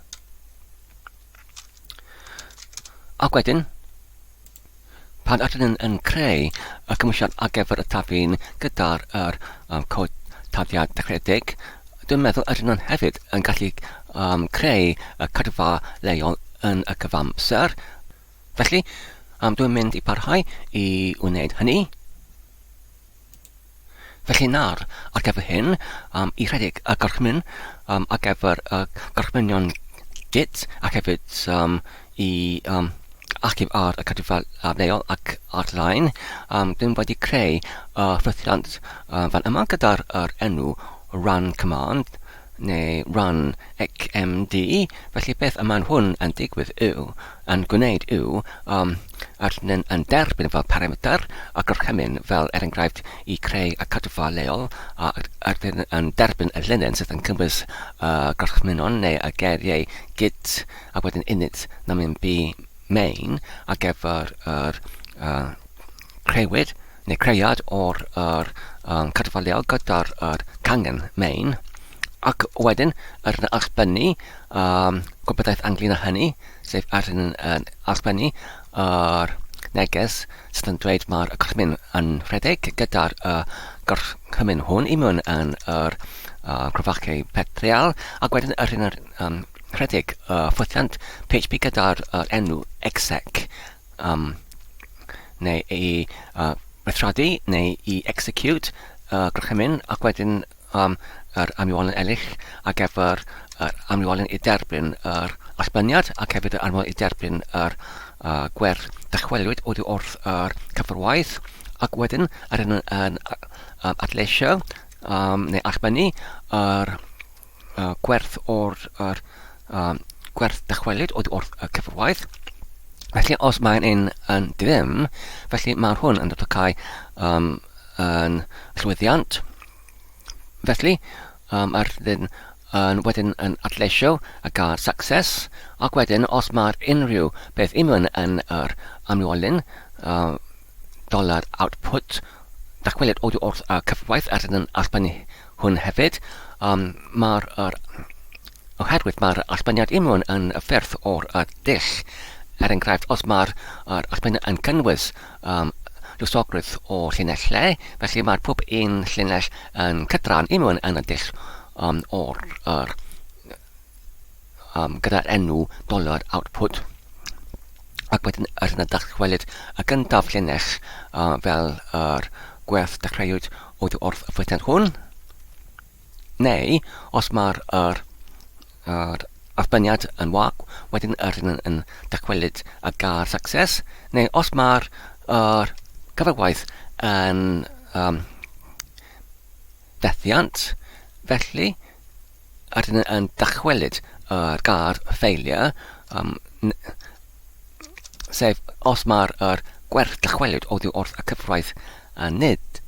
Speaker 1: Ac wedyn, pan ydyn yn creu y cymwysiad ar gyfer y taflun gyda'r cawtaddiad dechreuedig, dwi'n meddwl ydyn nhw'n hefyd yn gallu creu y cyrfa leol yn y cyfamser. Felly, dwi'n mynd i parhau i wneud hynny. Felly nawr, ar gyfer hyn, i rhedeg y gorchmyn ar gyfer y gorchmynion Git ac hefyd i archif ar y cyrfa leol ac ar-lein, dwi'n wedi creu ffythiant fan yma gyda'r enw run command neu run xmd. Felly beth yma'n hwn yn digwydd yw, yn gwneud yw, ydyn yn derbyn fel parameter a gorchymyn fel enghraifft i creu y cyrfa leol, a ydyn yn derbyn y linyn sydd yn cynnwys gorchmynon neu y geiriau git a wedyn init namin b main ar gyfer yr creuwyd neu creiad o'r cyrfa leol gyda'r cangen main. Ac wedyn, ydyn yn allbynnu gwyboddaeth anglyn â hynny, sef ydyn yn allbynnu yr neges sydd yn dweud mae'r gorchmyn yn rhedeg gyda'r gorchmyn hwn i mewn yn yr cryfachau petrial, ac wedyn ydyn yn rhedeg ffythiant PHP gyda'r enw exec neu i weithredu neu i execute gorchymyn, ac wedyn yr amrywiolyn eraill ar gyfer yr amrywiolyn i derbyn yr allbyniad ac hefyd yr amrywiolyn i derbyn yr gwerth dychwelyd oddi wrth yr cyfrwaith, ac wedyn ydyn yn adleisio neu allbynnu yr gwerth o'r gwerth dychwelyd oddi wrth y cyfrwaith. Felly os mae'n un yn ddim, felly mae hwn yn dod o cael yn llwyddiant. Felly, ydyn wedyn yn adleisio a gael success, ac wedyn os mae'r unrhyw beth i mewn yn yr amrywiolyn $output dychwelyd oddi wrth y cyfrwaith ydyn yn allbynnu hwn hefyd, oherwydd mae'r allbyniad i mewn yn y ffyrdd o'r dull. Enghraifft, os mae'r allbyniad yn cynnwys lwysogrwydd o llinell lle, felly mae'r pob un llinell yn cydran i mewn yn y dull o'r gyda'r enw $output. Ac wedyn yn y dychwelyd y gyntaf llinell fel yr gwerth dechreuwyd oddi wrth y ffwythiant hwn. Neu, os mae'r arbenniad yn wag, wedyn yn dychwelyd y gar success. Neu, os mae'r cyfrwaith yn fethiant, felly yn dychwelyd yr gar failure, sef os mae'r gwerth dychwelyd oddi wrth y cyfrwaith nid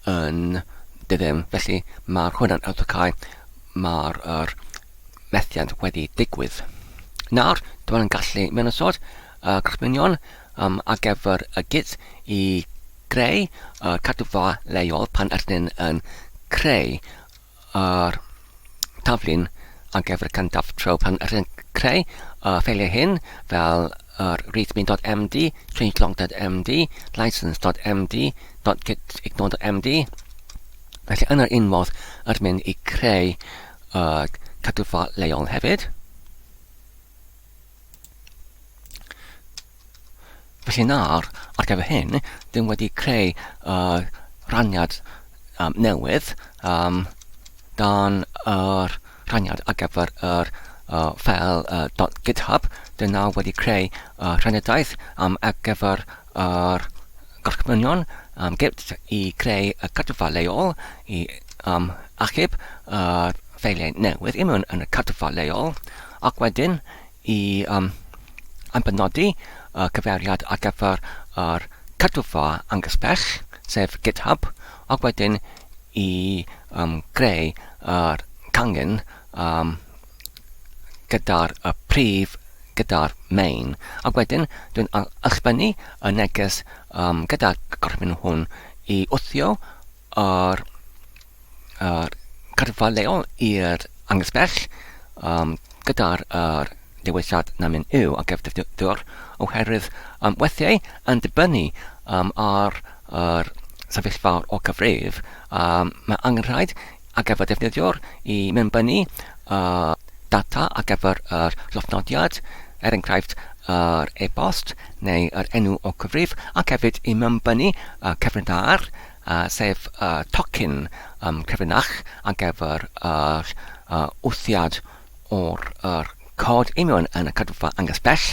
Speaker 1: yn dydym, felly mae'r hwn yn autocau, mae'r methiant wedi digwydd. Nawr, dyma'n gallu mewn ysod gorchmynion ar gyfer y git i greu cadwfa leol pan ydyn yn creu yr taflun ar gyfer y cyntaf tro pan ydyn creu ffeiliau hyn fel readme.md, changelog.md, license.md, .gitignore.md. Felly yn yr un modd ydym mynd i creu cadwfa leol hefyd. Felly nawr, ar gyfer hyn, dyn wedi creu rhaniad newydd dan yr rhaniad ar gyfer yr ffeil .github. Dyn nawr wedi creu rhaniadaeth ar gyfer yr gorchmynion git i creu y cadwfa leol i achub ffeiliau newydd i mewn yn y cadwfa leol, ac wedyn i benodi cyfeiriad ar gyfer yr cadwfa angysbell, sef GitHub, ac wedyn i greu yr cangen gyda'r prif, gyda'r main, ac wedyn dwi'n ysbennu y neges gyda'r gorchmyn hwn i wthio yr cadwfa leol i'r angysbell gyda'r dewisiad na mynd yw ar gyfer defnyddwr, oherwydd weithiau yn dibynnu ar sefyllfa o cyfrif. Mae angen rhaid ar gyfer defnyddiwr i mewnbynnu data ar gyfer yr llofnodiad, enghraifft yr e-bost neu yr enw o cyfrif, ac hefyd i mewnbynnu cyfrindar, sef tocyn cyfrinach ar gyfer wthiad o'r cod i mewn yn y cadwfa angysbell.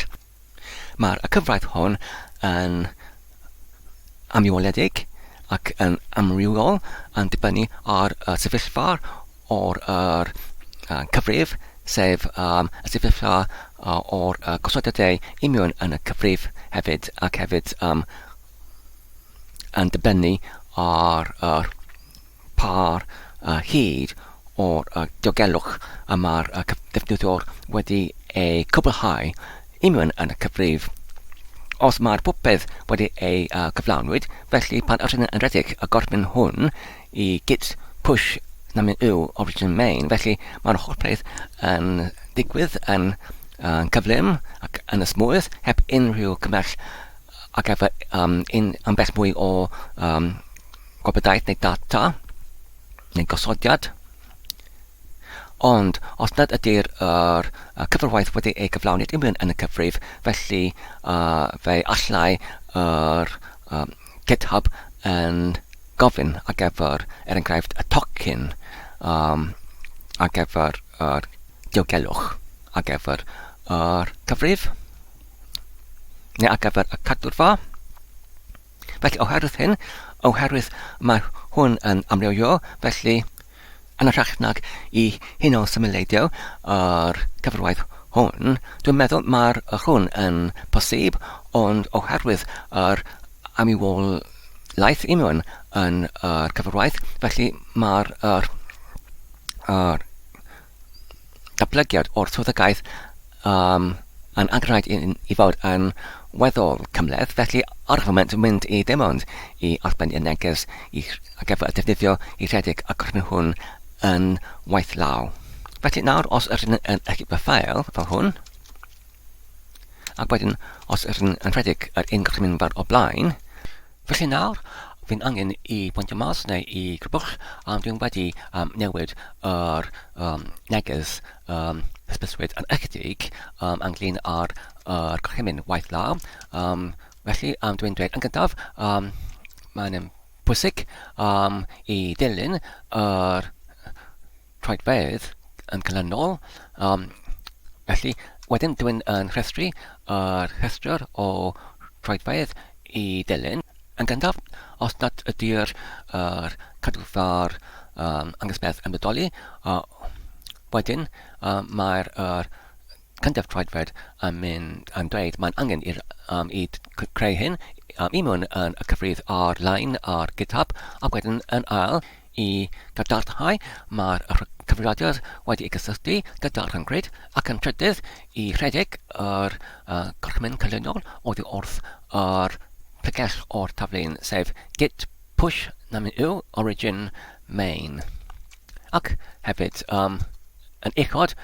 Speaker 1: Mae'r cyfraith hwn yn amwyledig ac yn amrywiol yn dibynnu ar sefyllfa o'r cyfrif, sef y sefyllfa o'r gosodiadau i mewn yn y cyfrif hefyd, ac hefyd yn dibynnu ar par hyd o'r diogelwch mae'r defnyddwr wedi ei cwblhau i mewn yn y cyfrif. Os mae'r popeth wedi ei cyflawnwyd, felly pan ydyn yn redig y gorchmyn hwn i git push na mynd yw origin main, felly mae'r holl peth yn digwydd yn cyflym ac yn ysmwydd heb unrhyw cymell ar gyfer ambell mwy o gwybodaeth neu data neu gosodiad. Ond os nad ydy'r cyfrwaith wedi ei gyflawni dim yn y cyfrif, felly fe allai yr GitHub yn gofyn ar gyfer enghraifft y tocyn ar gyfer yr diogelwch ar gyfer yr cyfrif neu ar gyfer y cadwfa. Felly oherwydd hyn, oherwydd mae hwn yn amrywio, felly yn y rhachnag i hyn o symleidio yr cyfrwaith hwn, dwi'n meddwl mae'r hwn yn posib, ond oherwydd yr amwylolaeth i mewn yn yr cyfrwaith, felly mae'r datblygiad o'r swyddogaeth yn angenrhaid i fod yn weddol cymleth, felly ar y foment yn mynd i dim ond i arbennu y neges ar gyfer y defnyddio i rhedeg y gorchmyn hwn yn waith law. Felly nawr, os ydyn yn echip y ffail fel hwn, ac wedyn os ydyn yn rhedeg yr un gorchmyn fawr o blaen, felly nawr, fi'n angen i pwyntio mas neu i grybwch, dwi'n wedi newid yr neges hysbyswyd yn ychydig ynglyn â'r gorchymyn waith law. Felly dwi'n dweud yn gyntaf, mae'n pwysig i dilyn yr troedfedd yn canlynol. Felly, wedyn dwi'n rhestru yr rhestr o troedfedd i dilyn. Yn gyntaf, os nad ydy'r cadwfa'r anghysbeth yn bodoli, wedyn mae'r cyntaf troedfedd yn dweud mae'n angen i creu hyn i mewn yn y cyfrif ar lein ar GitHub, ac wedyn yn ail i gadarnhau mae'r cyfrifiadur wedi ei gysylltu gyda'r rhyngrwyd, ac yn trydydd i rhedeg yr gorchymyn canlynol oddi wrth yr pregell o'r taflen, sef git push u origin main. Ac hefyd, yn uchod,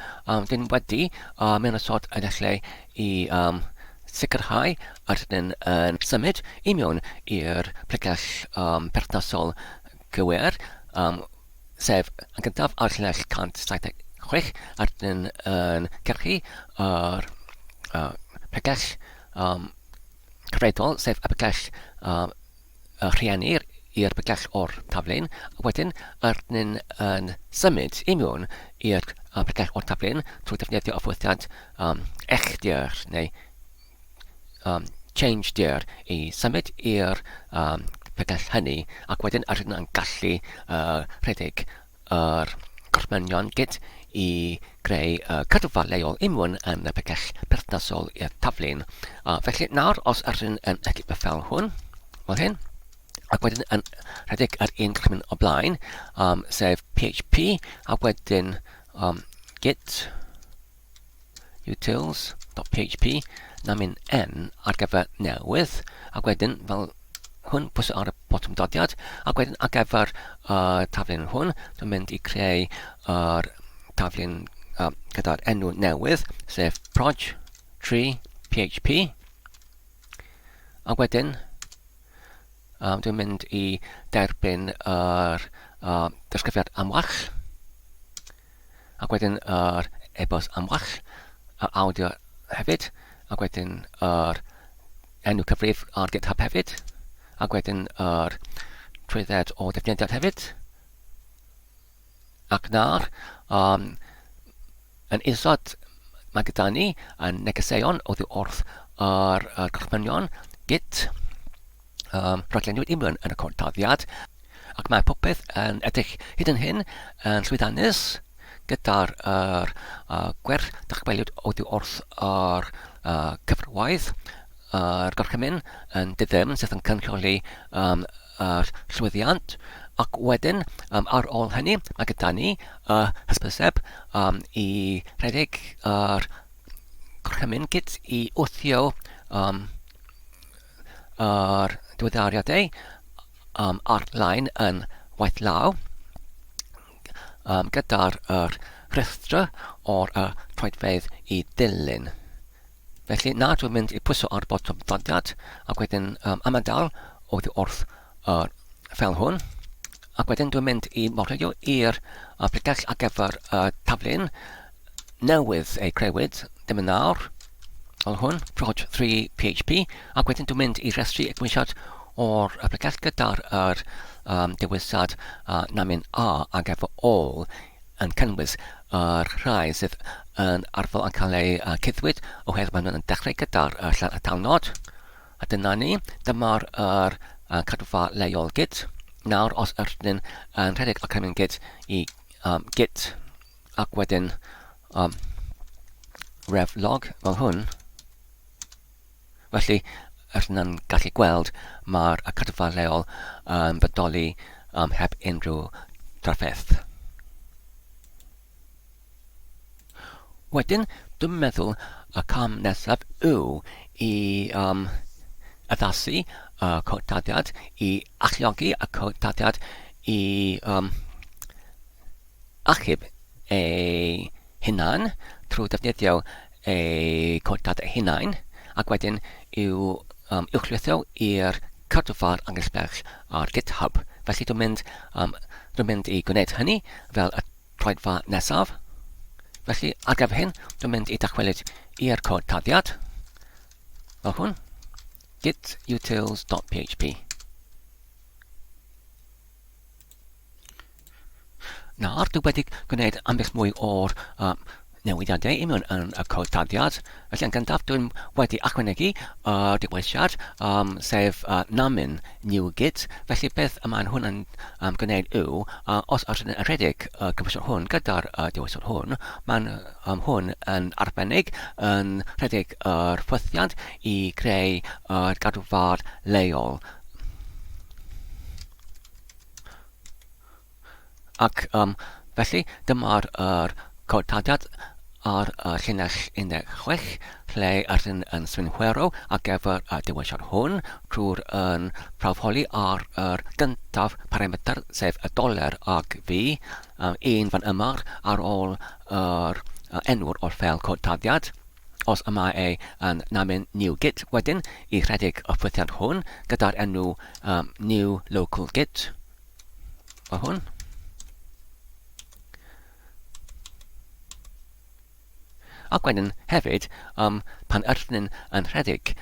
Speaker 1: dyn wedi mewn ysod yn lle i sicrhau ydyn yn symud i mewn i'r pregell perthnasol gywir, sef yn gyntaf ar llinell 176 ydyn yn cyrchu yr pregell cyfredol, sef y pregell rhieni i'r pregell o'r taflen. Wedyn, ydyn yn symud i mewn i'r pregell o'r taflen trwy defnyddio ffwythiad echdir neu change dir i symud i'r pregell hynny, ac wedyn ydyn yn gallu rhedeg yr gorchmynion git i greu cadwfa leol i mewn yn y pregell perthnasol i'r taflen. Felly nawr, os ydyn yn edrych fel hwn, fel hyn, ac wedyn yn rhedeg ar un gorchmyn o blaen, sef PHP, a wedyn gitutilsphp, na mynd n ar gyfer newydd, ac wedyn fel hwn pwysau ar y botwm dodiad, ac wedyn ar gyfer taflen hwn, dwi'n mynd i creu yr taflen gyda'r enw newydd, sef proj 3 PHP, a wedyn dwi'n mynd i derbyn yr ddisgrifiad amwell, ac wedyn yr e-bost amwell, yr awdio hefyd, ac wedyn yr enw cyfrif ar GitHub hefyd, ac wedyn yr trwydded o defnyddiad hefyd. Ac nawr, yn isod mae gyda ni yn negeseuon oddi wrth yr gorchmynion git Rhaglennu i mewn yn y cortaddiad, ac mae popeth yn edrych hyd yn hyn yn llwyddiannus gyda'r gwerth dachweliwyd oddi wrth yr cyfrwaith, yr gorchymyn yn diddym sydd yn cynrychioli yr llwyddiant, ac wedyn ar ôl hynny mae gyda ni hysbyseb i rhedeg yr gorchymyn git i wthio yr diweddariadau ar-lein yn waith law gyda'r rhestr o'r troedfedd i dilyn. Felly na dwi'n mynd i pwyso ar botwm dodiad, ac wedyn amandal oddi wrth fel hwn, ac wedyn dwi'n mynd i morio i'r pregell ar gyfer taflen newydd ei crewyd, ddim yn nawr, fel hwn, proj 3 PHP, ac wedyn dwi'n mynd i rhestru y gymwysiad o'r pregell gyda'r dewisiad namin a ar gyfer all yn cynnwys yr rhai sydd yn arfol yn cael ei cuddwyd oherwydd maen nhw'n dechrau gyda'r llan y talnod. A dyna ni, dyma'r cadwfa leol git. Nawr, os ydyn yn rhedeg ac yn git i git, ac wedyn revlog fel hwn, felly ydyn yn gallu gweld mae'r cadwfa leol yn bodoli heb unrhyw drafferth. Wedyn, dwi'n meddwl y cam nesaf yw i addasu y codtadiad, i alliogi y codtadiad i achub ei hunan trwy defnyddio ei codtadiad hunain, ac wedyn i'w uwchlwytho i'r cadwfa'r anghysbell ar GitHub. Felly dwi'n mynd i gwneud hynny fel y troedfa nesaf. Felly, ar gyfer hyn, dwi'n mynd I dychwelyd i'r cod taddiad. Fel hwn. gitutilsphp. Nawr, dwi wedi gwneud ambell mwy o'r newidiadau I mewn yn y cod taddiad. Felly yn gyntaf, dwi'n wedi ychwanegu diwylliad sef namin new git. Felly beth mae'n hwn yn gwneud yw, os oes yn rhedeg cymwysio hwn gyda'r diwylliad hwn, mae'n hwn yn arbennig yn rhedeg yr ffwythiant I greu gadwfar leol. Ac felly, dyma'r cod taddiad ar llinell 16 lle ydyn yn swynhwero ar gyfer diwylliad hwn trwy'r prawfholi ar yr gyntaf parametr sef y $, ac fi, un fan yma ar ôl yr enw'r o'r ffeil cod taddiad. Os yma yn namin new git wedyn I rhedeg y ffwythiant hwn gyda'r enw new local git. Fel hwn. Ac wedyn hefyd, pan ydyn yn rhedeg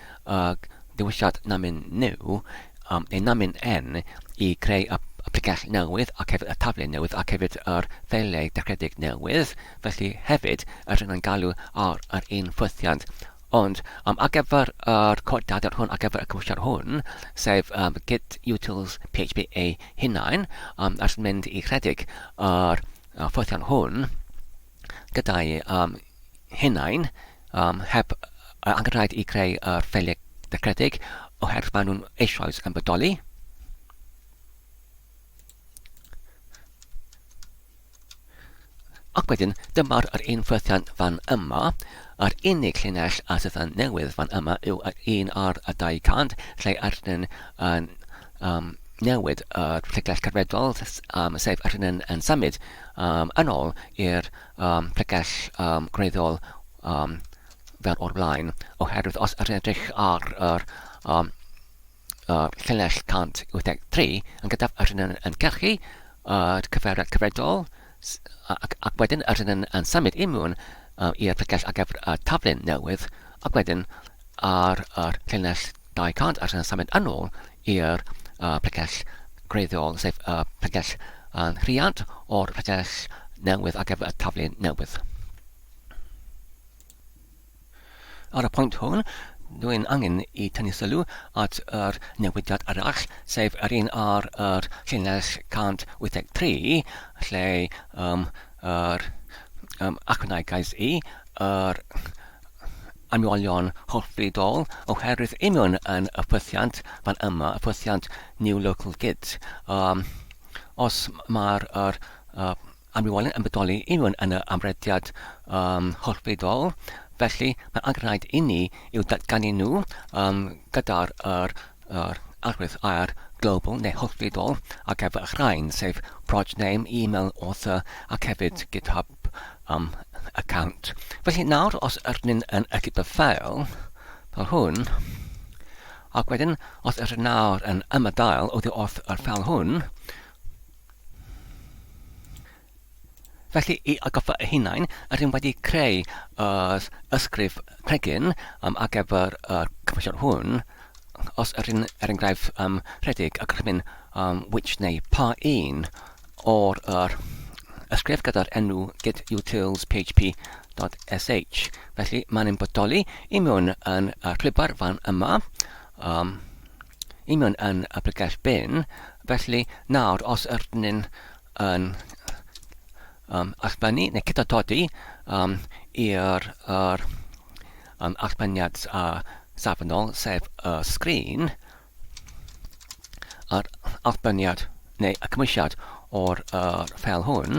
Speaker 1: diwylliad namin new, neu namin n I greu y pregell newydd ac hefyd y taflu newydd ac hefyd yr ffeiliau dechreudig newydd, felly hefyd ydyn yn galw ar yr un ffwythiant. Ond ar gyfer yr cod taddiad hwn, ar gyfer y cymwysio hwn, sef gitutilsphp ei hunain, ydyn mynd I rhedeg yr ffwythiant hwn gyda'i hunain heb angen I greu yr ffeiliau dechreudig oherwydd maen nhw'n eisoes yn bodoli. Ac wedyn, dyma'r un ffwythiant fan yma. Yr unig llinell a sydd yn newydd fan yma yw un ar y 200 lle ydyn yn newid yr pregell cyfredol sef ydyn yn symud yn ôl i'r pregell gwreiddiol fel o'r blaen oherwydd os ydyn edrych ar yr llinell 183 yn gyda ydyn yn gyrchu cyfeiriad cyfredol ac wedyn ydyn yn symud I mewn i'r pregell ar gyfer y taflen newydd ac wedyn ar llinell 200 ydyn yn symud yn ôl i'r pregell gwreiddiol sef pregell rhiant o'r pregell newydd ar gyfer y taflen newydd. Ar y pwynt hwn, dwi'n angen I tynnu sylw at yr newidiad arall, sef yr un ar yr llinell 183, lle yr ychwanegais I yr anwolion hollfridol oherwydd union yn y ffwythiant fan yma, y ffwythiant new local git. Os mae'r anwolion yn bodoli union yn y amrediad hollfridol, felly mae'n angen I ni yw datganu nhw gyda'r arwydd a'r global neu hollfridol ar gyfer y rhain, sef project name, email, author ac hefyd GitHub account. Felly nawr os ydyn yn equip y ffeil fel hwn ac wedyn os ydyn nawr yn ymadael oddi wrth yr ffeil hwn, felly I agoffa y hunain ydyn wedi creu ysgrif cregyn ar gyfer y cymwysio hwn os ydyn enghraifft rhedeg ac ydyn which neu pa un o'r ysgrif gyda'r enw gitutilsphp.sh. Felly mae'n bodoli I mewn yn rhywber fan yma, I mewn yn y pregell bin. Felly nawr os ydyn yn allbynnu neu cydatodi i'r allbyniad safonol sef y sgrin, yr allbyniad neu y cymwysiad o'r ffeil hwn,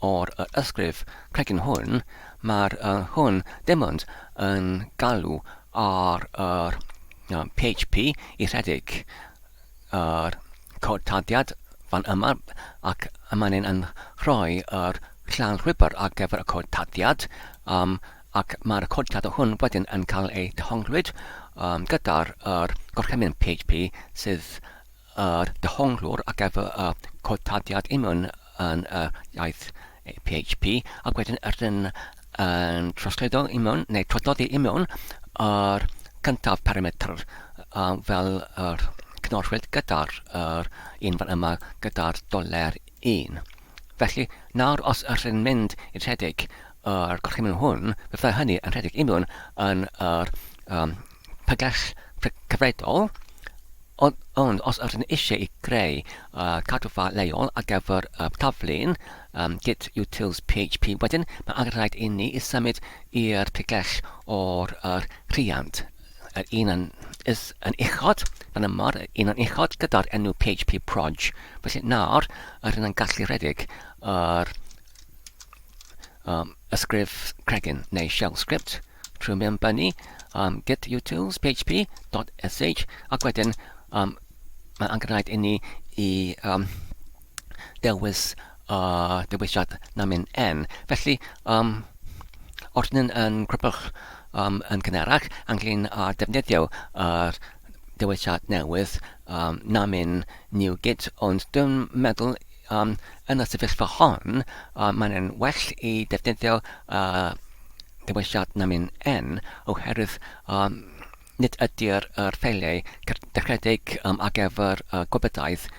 Speaker 1: o'r ysgrif cregyn hwn, mae'r hwn dim ond yn galw ar PHP I rhedeg yr cod taddiad fan yma ac mae'n yn rhoi yr llawn rhywber ar gyfer y cod taddiad ac mae'r cod taddiad hwn wedyn yn cael ei dehonglwyd gyda'r gorchymyn PHP sydd dehonglwr ar gyfer y cod taddiad union yn iaith PHP ac wedyn ydyn trosglwyddo i mewn neu trododi i mewn yr cyntaf parametr fel yr cnorchwyd gyda'r un fan yma gyda'r $1. Felly nawr os ydyn mynd i'r rhedeg yr gorchymyn hwn, bydde hynny yn rhedeg i mewn yn yr pygell cyfredol. Ond os ydyn eisiau i greu cadwfa leol ar gyfer taflun gitutilsphp wedyn, mae angen rhaid i ni i symud i'r pygell o'r rhiant. Yr un yn uchod, fan yma, un yn uchod gyda'r enw PHP proj. Felly nawr, ydyn yn gallu rhedeg yr ysgrif cregyn neu shell script trwy mewn bynnu gitutilsphp.sh ac wedyn mae angen rhaid i ni i dewisiad namin n. Felly, ordyn yn grybwch yn cynerach, angen defnyddio yr dewisiad newydd namin new git, ond dwi'n meddwl yn y sefyllfa hon, mae'n well i defnyddio dewisiad namin n oherwydd nid ydy'r ffeiliau dechreudig ar gyfer gwybodaeth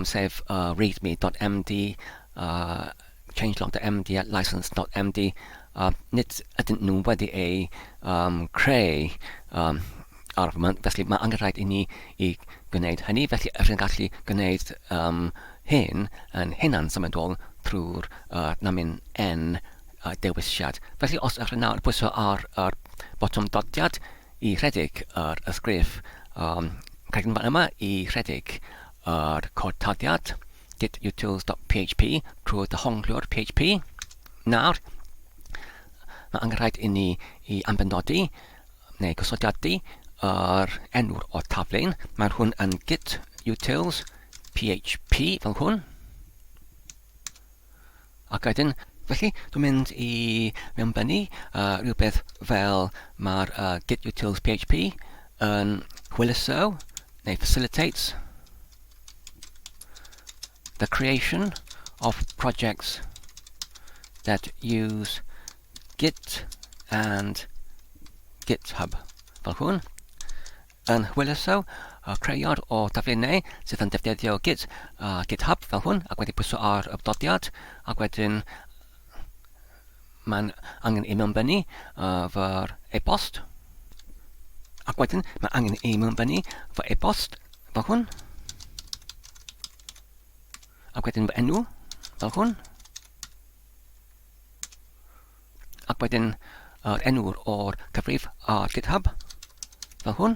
Speaker 1: sef readme.md, changelog.md, license.md, nid ydyn nhw wedi ei creu ar y foment, felly mae angen rhaid i ni i gwneud hynny, felly ydyn gallu gwneud hyn yn hunan symudol trwy'r namin n dewisiad. Felly os ydyn nawr pwysio ar botwm dodiad i rhedeg yr ysgrif cregyn fan yma i rhedeg yr codtadiad gitutils.php trwy dehonglio'r PHP. Nawr, mae angen rhaid i ni i anbenodi neu gosodiadu yr enw'r o taflun. Mae hwn yn gitutilsphp fel hwn. Ac wedyn, felly, dwi'n mynd i mewnbynnu rhywbeth fel mae'r gitutilsphp yn hwyluso neu facilitates the creation of projects that use Git and GitHub. Fel hwn. Yn hwyluso creiad o taflunau sydd yn defnyddio Git a GitHub fel hwn, ac wedi pwysio ar y dodiad, ac wedyn mae'n angen i mewnbynnu fy'r e-bost. Ac wedyn mae angen i mewnbynnu fy e-bost fel hwn. Ac wedyn fy enw fel hwn. Ac wedyn yr enw'r o'r cyfrif ar GitHub fel hwn.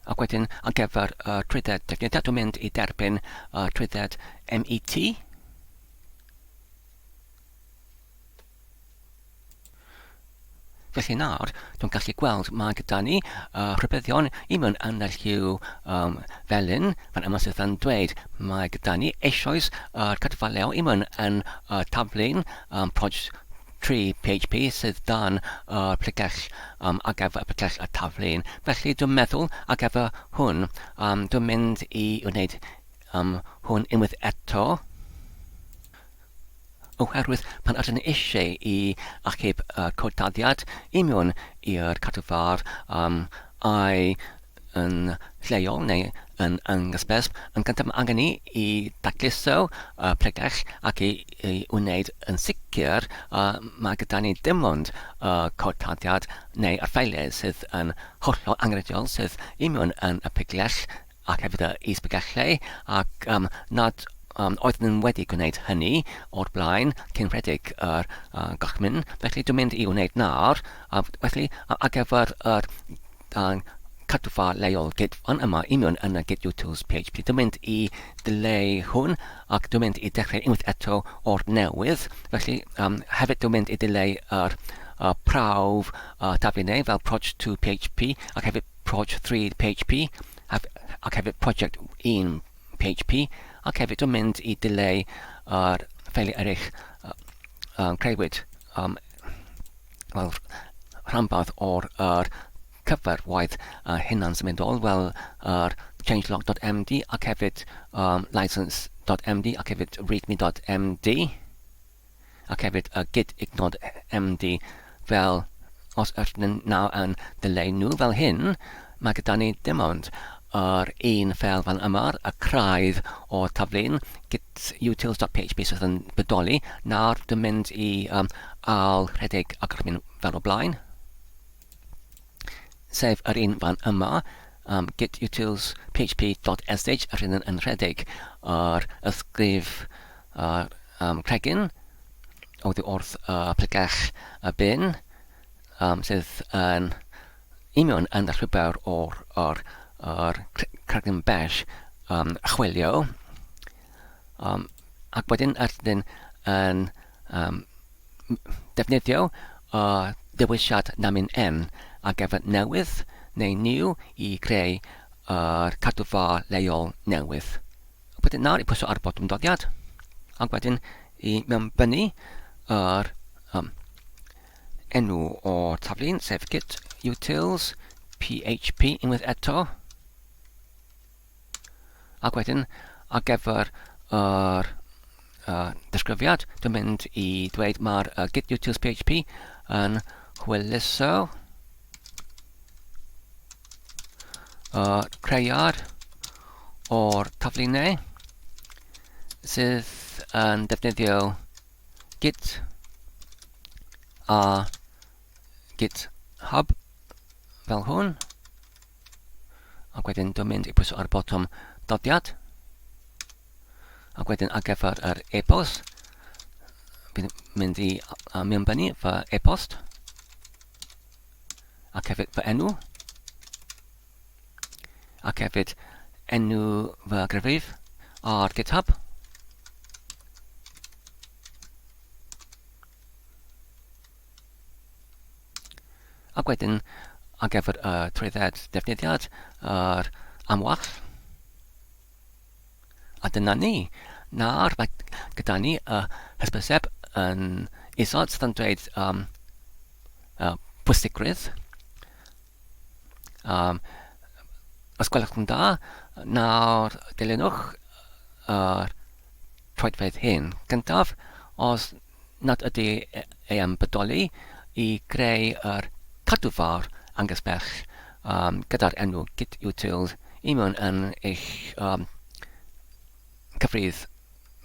Speaker 1: Ac wedyn ar gyfer trwydded defnyddiad, dwi'n mynd i derbyn trwydded MET. Felly nawr, dwi'n gallu gweld mae gyda ni rhywbyddion i mewn yn y lliw felyn, fan yma sydd yn dweud mae gyda ni eisoes cadwfa leol i mewn yn taflun proj 3 PHP sydd dan pregell ar gyfer y pregell y taflun. Felly dwi'n meddwl ar gyfer hwn, dwi'n mynd i wneud hwn unwaith eto. Oherwydd pan ydyn eisiau i achub codtadiad i mewn i'r cadwfar ai yn lleol neu yn gysbesb, yn gyntaf mae angen i dacluso pregell ac i wneud yn sicr mae gyda ni dim ond codtadiad neu yr ffeiliau sydd yn hollol angenrheidiol sydd i mewn yn y pregell ac hefyd y is-pregellau ac nad oedden nhw wedi gwneud hynny o'r blaen cyn rhedeg yr gorchmyn. Felly dwi'n mynd i wneud nawr, felly ar gyfer yr cadwfa leol Git fan yma i mewn yn y gitutilsphp. Dwi'n mynd i dileu hwn ac dwi'n mynd i dechrau unwaith eto o'r newydd. Felly hefyd dwi'n mynd i dileu yr prawf taflunau fel proj 2 PHP ac hefyd proj 3 PHP ac hefyd project 1 PHP ac hefyd dwi'n mynd i dileu yr ffeiliau eraill creuwyd fel rhanbarth o'r cyfarwaith hunan symudol fel yr changelog.md ac hefyd license.md ac hefyd readme.md ac hefyd git ignore.md fel os ydyn nawr yn dileu nhw fel hyn, mae gyda ni dim ond yr un ffel fan yma, y craidd o taflun gitutilsphp sydd yn bodoli. Nawr dwi'n mynd i ail rhedeg ac yn mynd fel o blaen, sef yr un fan yma, gitutilsphp.sh yr un yn rhedeg yr ysgrif cregyn oddi wrth plegach y bin sydd yn union yn rhywbeth o'r cregyn bell chwilio ac wedyn ydyn yn defnyddio dewisiad namin n ar gyfer newydd neu new i creu cadwfa leol newydd. Wedyn nawr i pwysio ar botwm dodiad ac wedyn i mewnbynnu yr enw o'r taflun sef gitutilsphp unwaith eto ac wedyn ar gyfer yr disgrifiad dwi'n mynd i dweud mae'r gitutilsphp yn hwyluso creiad o'r taflunau sydd yn defnyddio git a GitHub fel hwn ac wedyn dwi'n mynd i pwysio ar botwm dodiad ac wedyn ar gyfer yr e-bost fi'n mynd i mewnbynnu fy e-bost ac hefyd fy enw ac hefyd enw fy gryfydd ar GitHub ac wedyn ar gyfer y trwydded defnyddiad yr amwell a dyna ni. Nawr mae gyda ni y hysbyseb yn isod sydd yn dweud pwysigrwydd. Os gwelwch yn dda, nawr dilynwch yr troedfedd hyn. Gyntaf, os nad ydy ei ymbodoli i greu yr cadwfar angysbell gyda'r enw gitutils i mewn yn eich cyfrif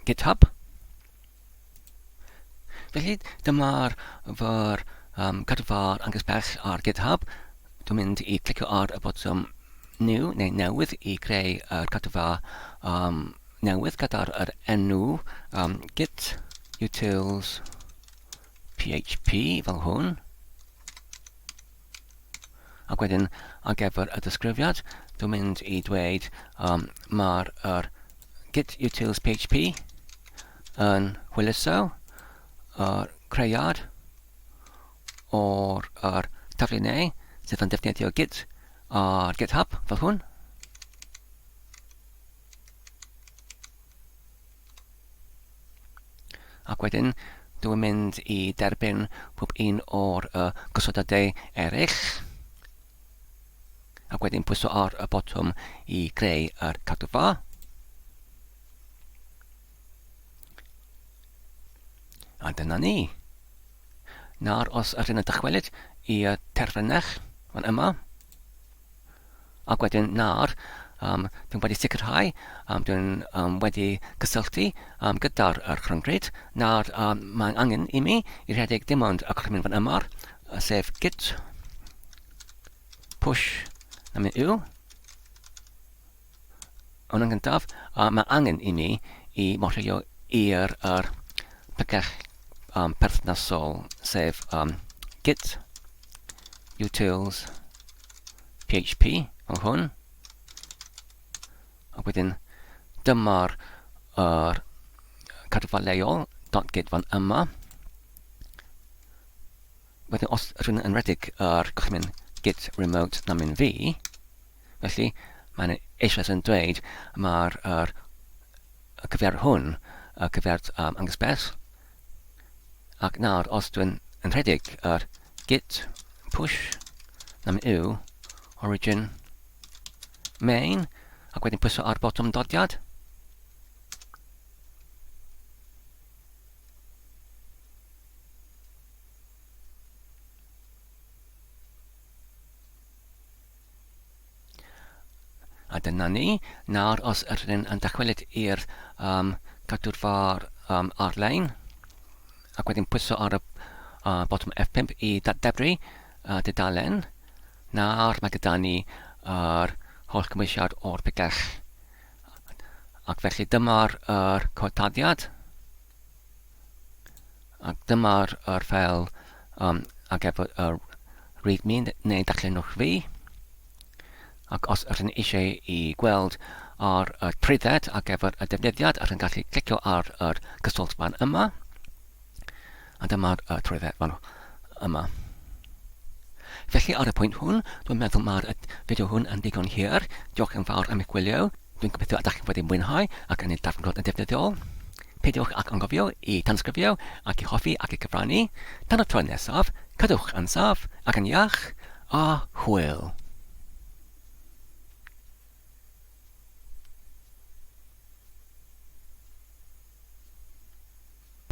Speaker 1: GitHub. Felly dyma'r fy'r cadwfar angysbell ar GitHub. Dwi'n mynd i clicio ar y botwm new neu newydd i greu yr cadwfar newydd gyda'r enw gitutilsphp fel hwn. Ac wedyn ar gyfer y disgrifiad, dwi'n mynd i dweud mae'r gitutilsphp yn hwyluso creiad o'r taflunau sydd yn defnyddio git ar GitHub fel hwn. Ac wedyn dwi'n mynd i derbyn pob un o'r gosodadau eraill ac wedyn pwysio ar y botwm i greu yr cadwfa. A dyna ni. Nawr os ydyn yn dychwelyd i terfynach fan yma. Ac wedyn nawr dwi'n wedi sicrhau dwi'n wedi cysylltu gyda'r chryngryd. Nawr mae'n angen i mi i rhedeg dim ond y crymyn fan yma sef git push namin yw. Ond yn gyntaf, mae angen i mi i morio i'r pegell perthnasol sef git utils PHP fel hwn. Ac wedyn dyma'r cadwfa leol .git fan yma. Wedyn os rhywun yn redig yr cychmyn git remote namin fi, felly mae'n eisoes yn dweud mae'r cyfer hwn, y cyfer angysbell. Ac nawr, os dwi'n yn rhedeg yr git push namin yw origin main, ac wedyn pwyso ar botwm dodiad. A dyna ni. Nawr, os ydyn yn dychwelyd i'r cadw'r ar-lein, ac wedyn pwyso ar y botwm F5 i debru dudalen, nawr mae gyda ni yr holl gymwysiad o'r bygell. Ac felly dyma'r codtadiad, ac dyma'r ffel ac efo yr readme neu darllenwch fi. Ac os ydyn eisiau i gweld ar y trwydded ac efo'r defnyddiad, ydyn gallu clicio ar yr cyswllt fan yma. A dyma'r trwydded fan yma. Felly ar y pwynt hwn, dwi'n meddwl mae'r fideo hwn yn digon hir. Diolch yn fawr am eich gwylio. Dwi'n gobeithio ydych chi'n wedi mwynhau ac yn ei darllen yn defnyddiol. Peidiwch ac angofio i tansgrifio ac i hoffi ac i cyfrannu. Tan y tro nesaf, cadwch yn saf ac yn iach a hwyl.